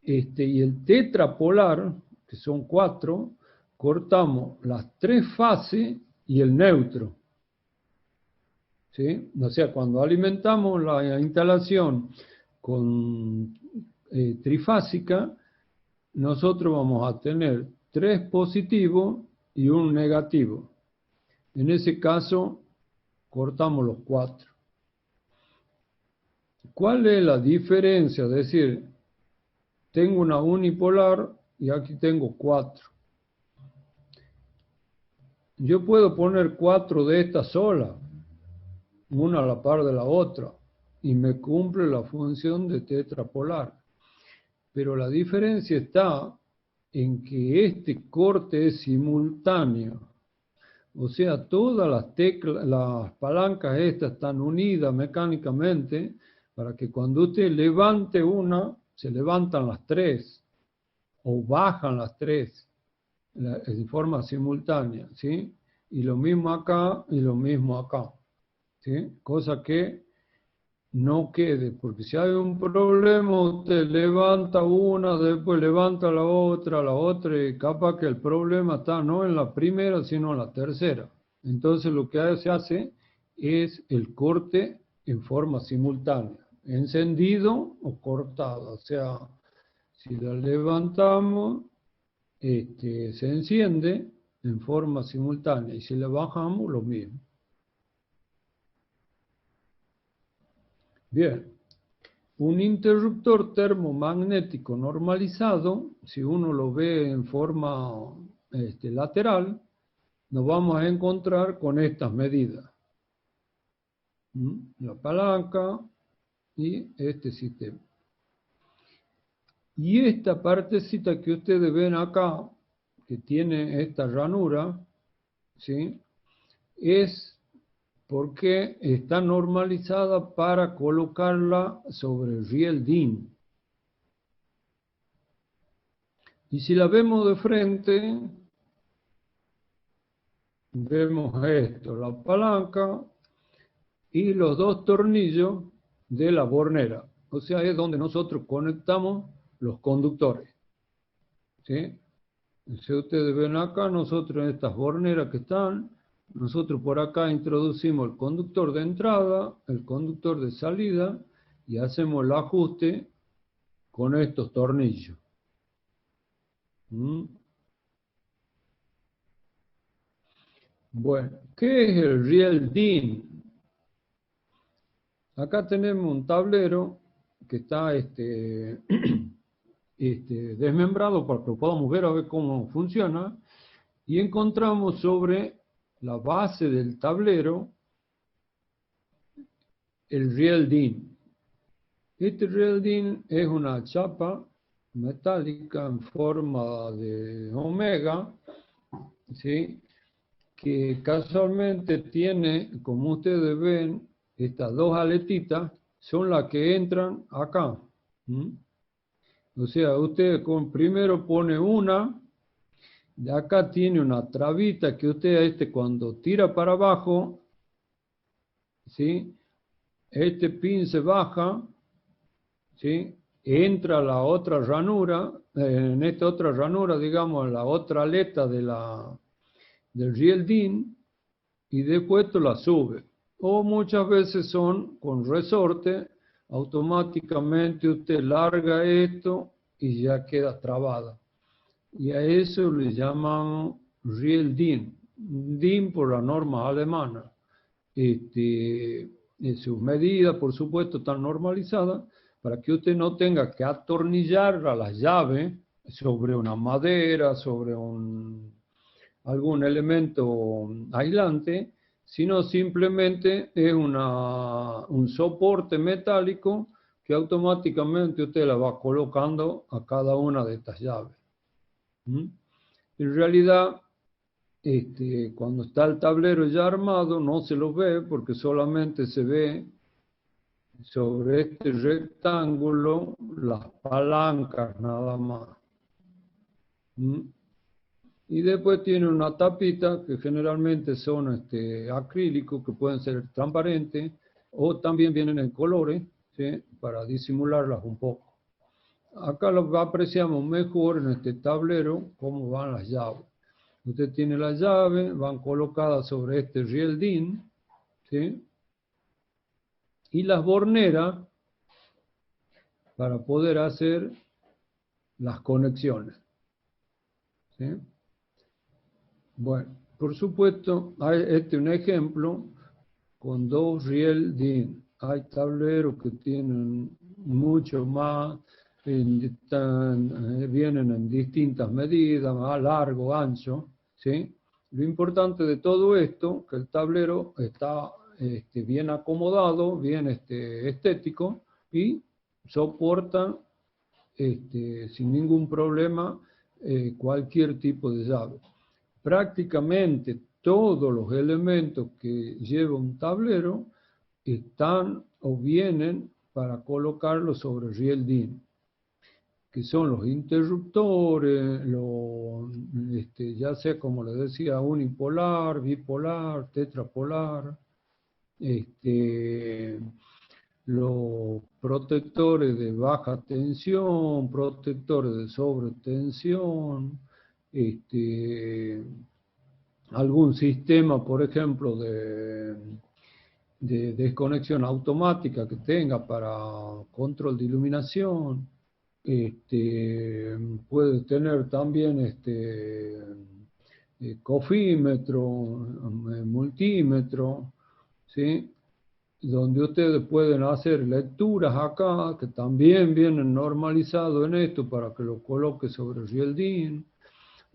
el tetrapolar, que son 4, cortamos las 3 fases y el neutro. ¿Sí? O sea, cuando alimentamos la instalación con trifásica, nosotros vamos a tener 3 positivos y 1 negativo. En ese caso, cortamos los 4. ¿Cuál es la diferencia? Es decir, tengo una unipolar y aquí tengo 4. Yo puedo poner 4 de estas solas, una a la par de la otra, y me cumple la función de tetrapolar. Pero la diferencia está en que este corte es simultáneo. O sea, todas las palancas estas están unidas mecánicamente para que cuando usted levante una, se levantan las 3 o bajan las 3 en forma simultánea, ¿sí? Y lo mismo acá y lo mismo acá, ¿sí? Cosa que no quede, porque si hay un problema, usted levanta una, después levanta la otra, y capaz que el problema está no en la primera, sino en la tercera. Entonces lo que se hace es el corte en forma simultánea, encendido o cortado. O sea, si la levantamos, se enciende en forma simultánea, y si la bajamos, lo mismo. Bien, un interruptor termomagnético normalizado, si uno lo ve en forma lateral, nos vamos a encontrar con estas medidas. La palanca y este sistema. Y esta partecita que ustedes ven acá, que tiene esta ranura, ¿sí? Es porque está normalizada para colocarla sobre el riel DIN. Y si la vemos de frente, vemos esto, la palanca y los 2 tornillos de la bornera. O sea, es donde nosotros conectamos los conductores. ¿Sí? Si ustedes ven acá, nosotros en estas borneras que están, nosotros por acá introducimos el conductor de entrada, el conductor de salida y hacemos el ajuste con estos tornillos. Bueno, ¿qué es el riel DIN? Acá tenemos un tablero que está desmembrado para que lo podamos ver a ver cómo funciona, y encontramos sobre la base del tablero el riel DIN. Este riel DIN es una chapa metálica en forma de omega, ¿sí? Que casualmente tiene, como ustedes ven, estas 2 aletitas son las que entran acá. O sea, usted primero pone una, de acá tiene una trabita que usted cuando tira para abajo, ¿sí? Este pin se baja, ¿sí? Entra la otra ranura, en esta otra ranura, digamos, la otra aleta del riel DIN, y después esto la sube. O muchas veces son con resorte, automáticamente usted larga esto y ya queda trabada. Y a eso le llaman riel DIN. DIN por la norma alemana. Sus medidas, por supuesto, están normalizadas para que usted no tenga que atornillar a la llave sobre una madera, sobre algún elemento aislante, sino simplemente es un soporte metálico que automáticamente usted la va colocando a cada una de estas llaves. En realidad, cuando está el tablero ya armado, no se lo ve porque solamente se ve sobre este rectángulo las palancas nada más. ¿Mm? Y después tiene una tapita que generalmente son acrílicos, que pueden ser transparentes, o también vienen en colores, ¿sí? Para disimularlas un poco. Acá lo apreciamos mejor en este tablero cómo van las llaves. Usted tiene las llaves, van colocadas sobre este riel DIN, ¿sí? Y las borneras para poder hacer las conexiones, ¿sí? Bueno, por supuesto, este es un ejemplo con dos riel DIN. Hay tableros que tienen mucho más, vienen en distintas medidas, más largo, ancho, ¿sí? Lo importante de todo esto, que el tablero está bien acomodado, bien estético y soporta sin ningún problema cualquier tipo de llave. Prácticamente todos los elementos que lleva un tablero están o vienen para colocarlos sobre riel DIN, que son los interruptores, ya sea como les decía, unipolar, bipolar, tetrapolar, los protectores de baja tensión, protectores de sobretensión, algún sistema, por ejemplo, de desconexión automática que tenga para control de iluminación. Puede tener también cofímetro, multímetro, ¿sí? Donde ustedes pueden hacer lecturas acá, que también vienen normalizados en esto para que lo coloque sobre riel DIN,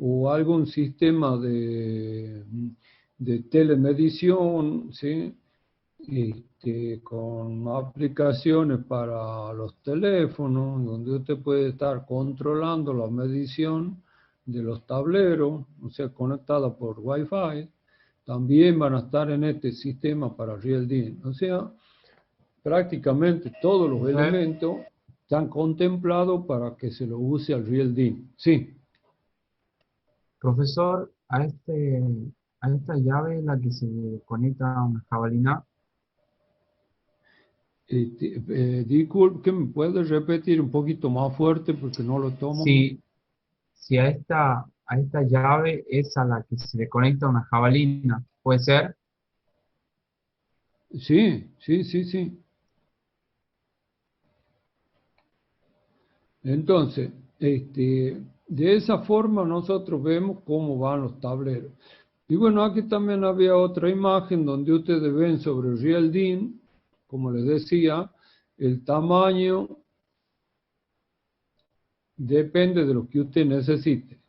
o algún sistema de telemedición, ¿sí? Con aplicaciones para los teléfonos, donde usted puede estar controlando la medición de los tableros, o sea, conectada por Wi-Fi. También van a estar en este sistema para riel DIN. O sea, prácticamente todos los elementos están contemplados para que se lo use al riel DIN. Sí. Profesor, a esta llave la que se conecta a una jabalina. Disculpe, ¿me puede repetir un poquito más fuerte porque no lo tomo? Si a esta llave es a la que se le conecta una jabalina, ¿puede ser? Sí, sí, sí, sí. Entonces, de esa forma nosotros vemos cómo van los tableros. Y bueno, aquí también había otra imagen donde ustedes ven sobre el riel DIN, como les decía, el tamaño depende de lo que usted necesite.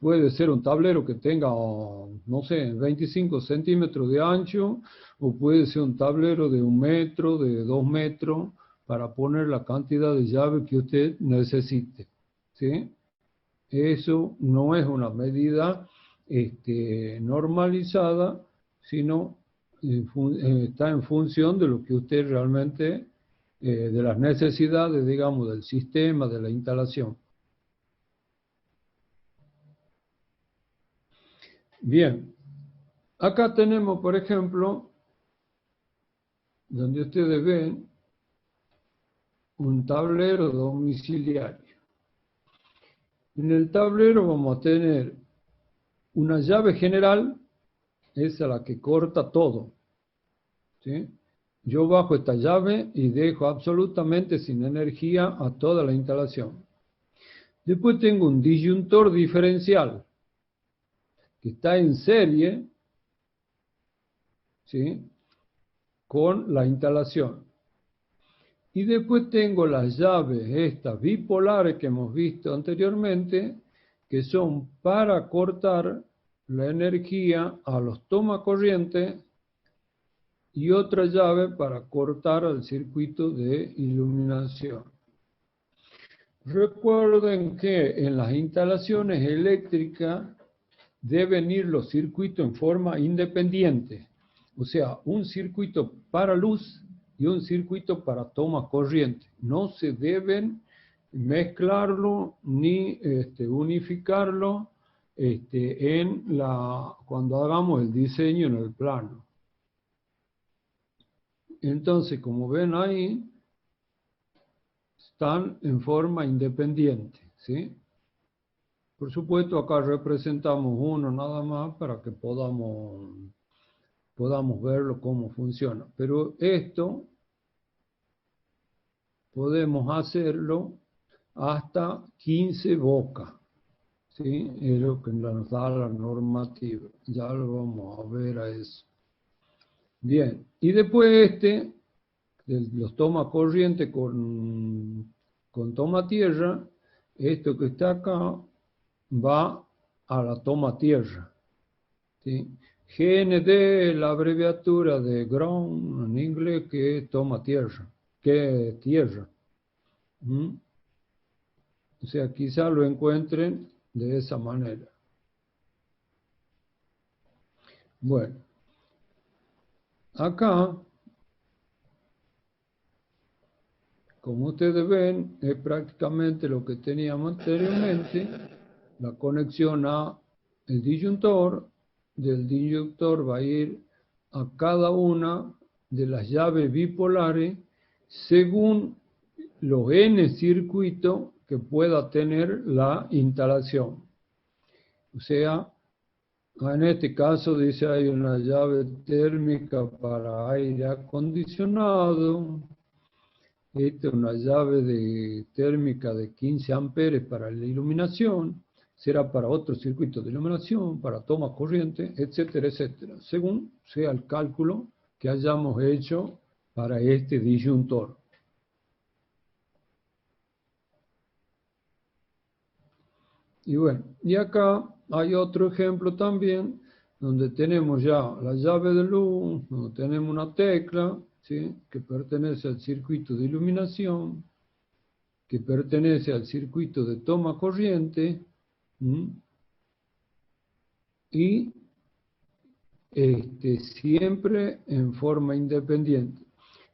Puede ser un tablero que tenga, no sé, 25 centímetros de ancho, o puede ser un tablero de 1 metro, de 2 metros, para poner la cantidad de llaves que usted necesite, ¿sí? Eso no es una medida normalizada, sino está en función de lo que usted realmente, de las necesidades, digamos, del sistema, de la instalación. Bien, acá tenemos, por ejemplo, donde ustedes ven un tablero domiciliario. En el tablero vamos a tener una llave general, esa es la que corta todo, ¿sí? Yo bajo esta llave y dejo absolutamente sin energía a toda la instalación. Después tengo un disyuntor diferencial, que está en serie, ¿sí?, con la instalación. Y después tengo las llaves estas bipolares que hemos visto anteriormente, que son para cortar la energía a los tomacorrientes, y otra llave para cortar al circuito de iluminación. Recuerden que en las instalaciones eléctricas deben ir los circuitos en forma independiente. O sea, un circuito para luz y un circuito para toma corriente. No se deben mezclarlo ni unificarlo cuando hagamos el diseño en el plano. Entonces, como ven ahí, están en forma independiente, ¿sí? Por supuesto, acá representamos uno nada más para que podamos verlo cómo funciona. Pero esto podemos hacerlo hasta 15 bocas, ¿sí? Es lo que nos da la normativa. Ya lo vamos a ver a eso. Bien, y después los toma corriente con toma tierra, esto que está acá va a la toma tierra, ¿sí? GND es la abreviatura de ground en inglés, que es toma tierra, que es tierra. O sea, quizá lo encuentren de esa manera. Bueno, acá, como ustedes ven, es prácticamente lo que teníamos anteriormente, la conexión a el disyuntor. Del disyuntor va a ir a cada una de las llaves bipolares según los N circuitos que pueda tener la instalación. O sea, en este caso dice hay una llave térmica para aire acondicionado, esta es una llave térmica de 15 amperes para la iluminación, será para otro circuito de iluminación, para toma corriente, etcétera, etcétera, según sea el cálculo que hayamos hecho para este disyuntor. Y bueno, y acá hay otro ejemplo también, donde tenemos ya la llave de luz, donde tenemos una tecla, ¿sí?, que pertenece al circuito de iluminación, que pertenece al circuito de toma corriente, y siempre en forma independiente.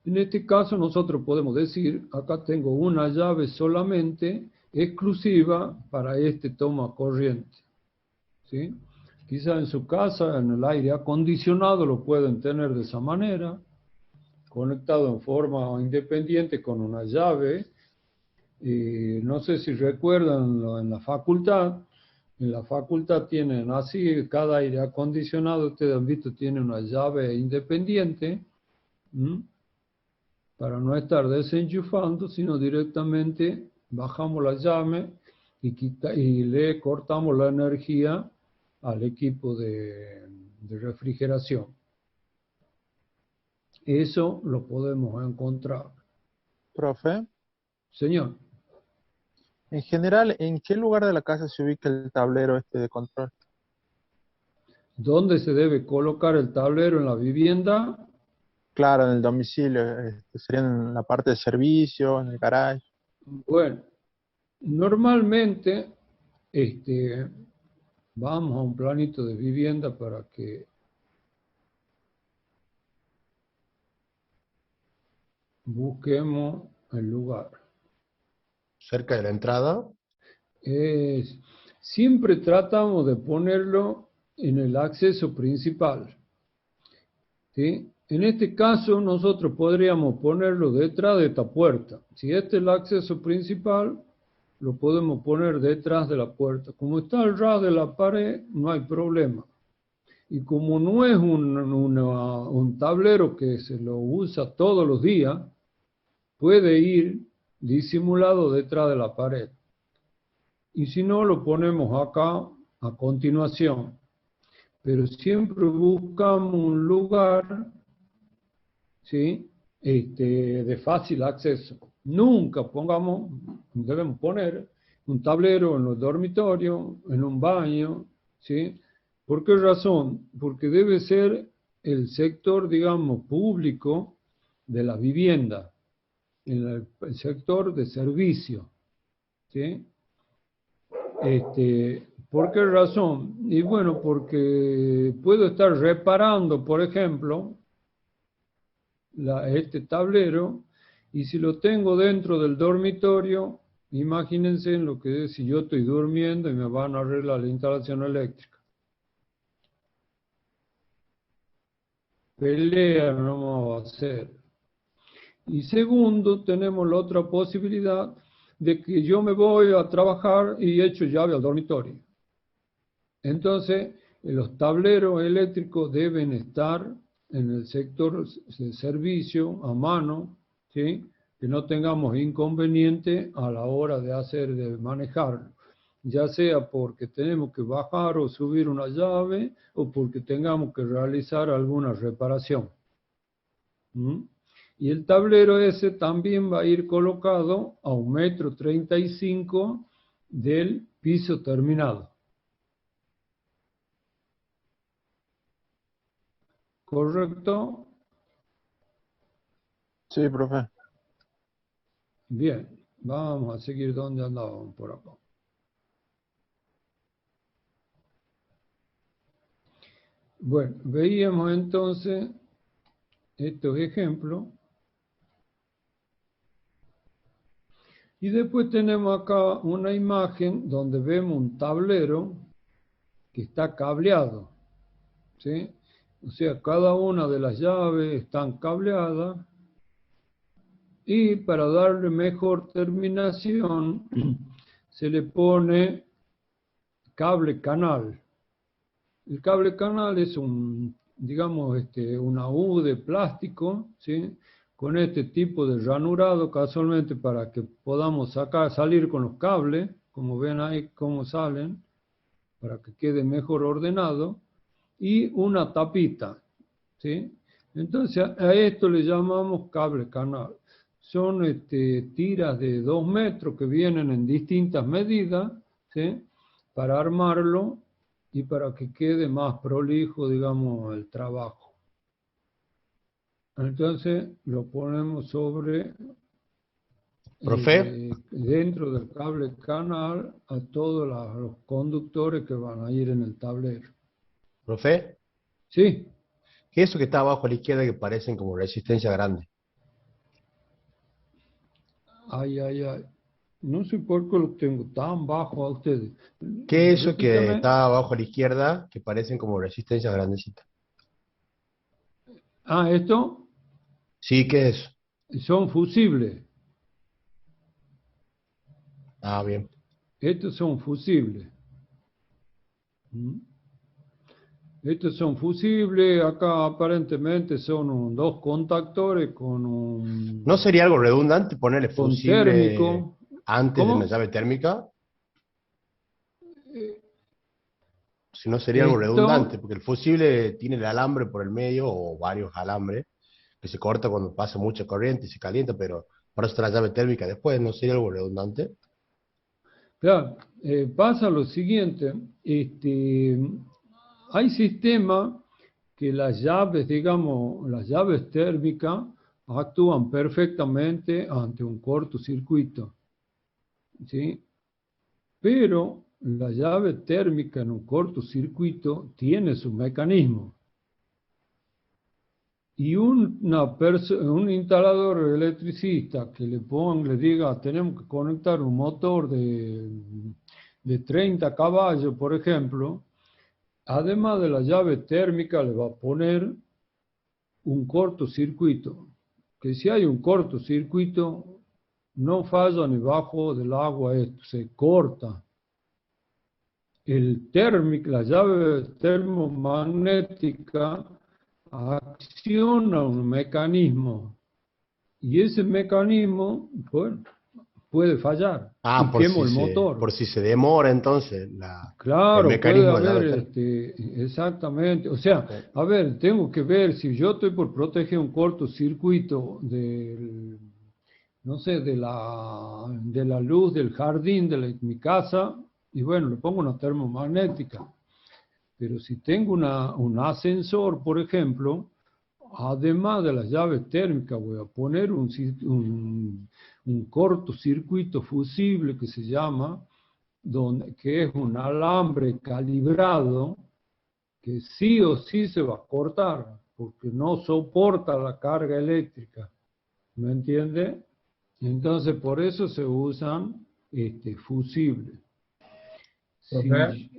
En este caso nosotros podemos decir, acá tengo una llave solamente exclusiva para este toma corriente, ¿sí? Quizá en su casa, en el aire acondicionado, lo pueden tener de esa manera, conectado en forma independiente con una llave. No sé si recuerdan en la facultad tienen así, cada aire acondicionado, ustedes han visto, tiene una llave independiente, para no estar desenchufando, sino directamente bajamos la llave y le cortamos la energía al equipo de refrigeración. Eso lo podemos encontrar. Profe, Señor, en general, ¿en qué lugar de la casa se ubica el tablero de control? ¿dónde se debe colocar el tablero en la vivienda? Claro, en el domicilio, sería en la parte de servicio, en el garage. Bueno, normalmente vamos a un planito de vivienda para que busquemos el lugar. Cerca de la entrada. Siempre tratamos de ponerlo en el acceso principal, ¿sí? En este caso nosotros podríamos ponerlo detrás de esta puerta. Si este es el acceso principal, lo podemos poner detrás de la puerta. Como está al ras de la pared, no hay problema. Y como no es un tablero que se lo usa todos los días, puede ir disimulado detrás de la pared. Y si no, lo ponemos acá a continuación. Pero siempre buscamos un lugar, ¿sí?, de fácil acceso. Nunca debemos poner un tablero en los dormitorios, en un baño, ¿sí? ¿Por qué razón? Porque debe ser el sector, digamos, público de la vivienda, el sector de servicio, ¿sí? ¿Por qué razón? Y bueno, porque puedo estar reparando, por ejemplo, este tablero, y si lo tengo dentro del dormitorio, imagínense en lo que es si yo estoy durmiendo y me van a arreglar la instalación eléctrica. Pelea no vamos a hacer. Y segundo, tenemos la otra posibilidad de que yo me voy a trabajar y echo llave al dormitorio. Entonces, los tableros eléctricos deben estar en el sector de servicio a mano, ¿sí? Que no tengamos inconveniente a la hora de manejarlo, ya sea porque tenemos que bajar o subir una llave o porque tengamos que realizar alguna reparación. Y el tablero ese también va a ir colocado a 1,35 m del piso terminado. ¿Correcto? Sí, profe. Bien, vamos a seguir donde andábamos por acá. Bueno, veíamos entonces estos ejemplos. Y después tenemos acá una imagen donde vemos un tablero que está cableado, ¿sí? O sea, cada una de las llaves están cableadas y para darle mejor terminación se le pone cable canal. El cable canal es digamos, una U de plástico, ¿sí? Con este tipo de ranurado casualmente para que podamos salir con los cables, como ven ahí cómo salen, para que quede mejor ordenado, y una tapita, ¿sí? Entonces a esto le llamamos cable canal. Son tiras de 2 metros que vienen en distintas medidas, ¿sí? Para armarlo y para que quede más prolijo, digamos, el trabajo. Entonces lo ponemos sobre, Profe, dentro del cable canal, a todos los conductores que van a ir en el tablero. profe, ¿Sí? ¿qué es eso que está abajo a la izquierda que parecen como resistencia grande? Ay, ay, ay. No sé por qué lo tengo tan bajo a ustedes. ¿Qué es eso que Repítame. está abajo a la izquierda que parecen como resistencias grandecitas? Ah, esto Sí, ¿qué es? son fusibles. Ah, bien. Estos son fusibles. Estos son fusibles. Acá aparentemente son 2 contactores con ¿No sería algo redundante ponerle con fusible térmico. antes de una ¿Cómo? llave térmica? Si no sería algo Esto, redundante, porque el fusible tiene el alambre por el medio o varios alambres que se corta cuando pasa mucha corriente y se calienta, pero para eso está la llave térmica después, ¿no sería algo redundante? claro, pasa lo siguiente. Hay sistemas que las llaves, digamos, las llaves térmicas actúan perfectamente ante un cortocircuito, ¿sí? Pero la llave térmica en un cortocircuito tiene su mecanismo. Y un instalador electricista que le diga, tenemos que conectar un motor de 30 caballos, por ejemplo, además de la llave térmica, le va a poner un cortocircuito. Que si hay un cortocircuito, no falla ni bajo del agua esto, se corta. La llave termomagnética acciona un mecanismo y ese mecanismo, bueno, puede fallar Ah, y quema el motor. por si se demora entonces el Claro, mecanismo puede de llave haber, térmica. exactamente. O sea, a ver, tengo que ver si yo estoy por proteger un cortocircuito no sé, de la luz del jardín de mi casa, y bueno, le pongo una termomagnética. Pero si tengo un ascensor, por ejemplo, además de las llaves térmicas, voy a poner un cortocircuito fusible que se llama, que es un alambre calibrado que sí o sí se va a cortar, porque no soporta la carga eléctrica. ¿Me entiende? Entonces, por eso se usan fusibles. Profe,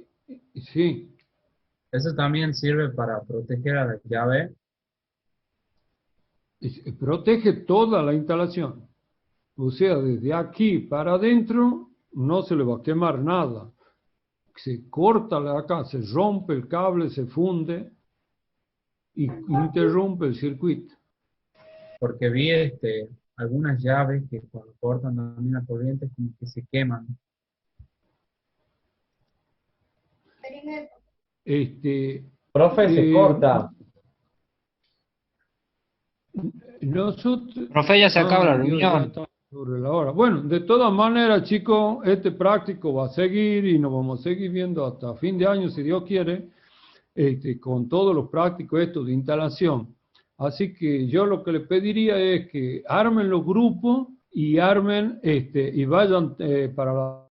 Sí, eso también sirve para proteger a la llave. protege toda la instalación. O sea, desde aquí para adentro no se le va a quemar nada. Se corta acá, se rompe el cable, se funde y interrumpe el circuito. Porque vi algunas llaves que cuando cortan también la corriente como que se queman. Profe, se corta. Nosotros, Profe, ya se acaba la Dios, ya reunión. está sobre la hora. Bueno, de todas maneras, chicos, este práctico va a seguir y nos vamos a seguir viendo hasta fin de año, si Dios quiere, con todos los prácticos estos de instalación. Así que yo lo que les pediría es que armen los grupos y armen y vayan para la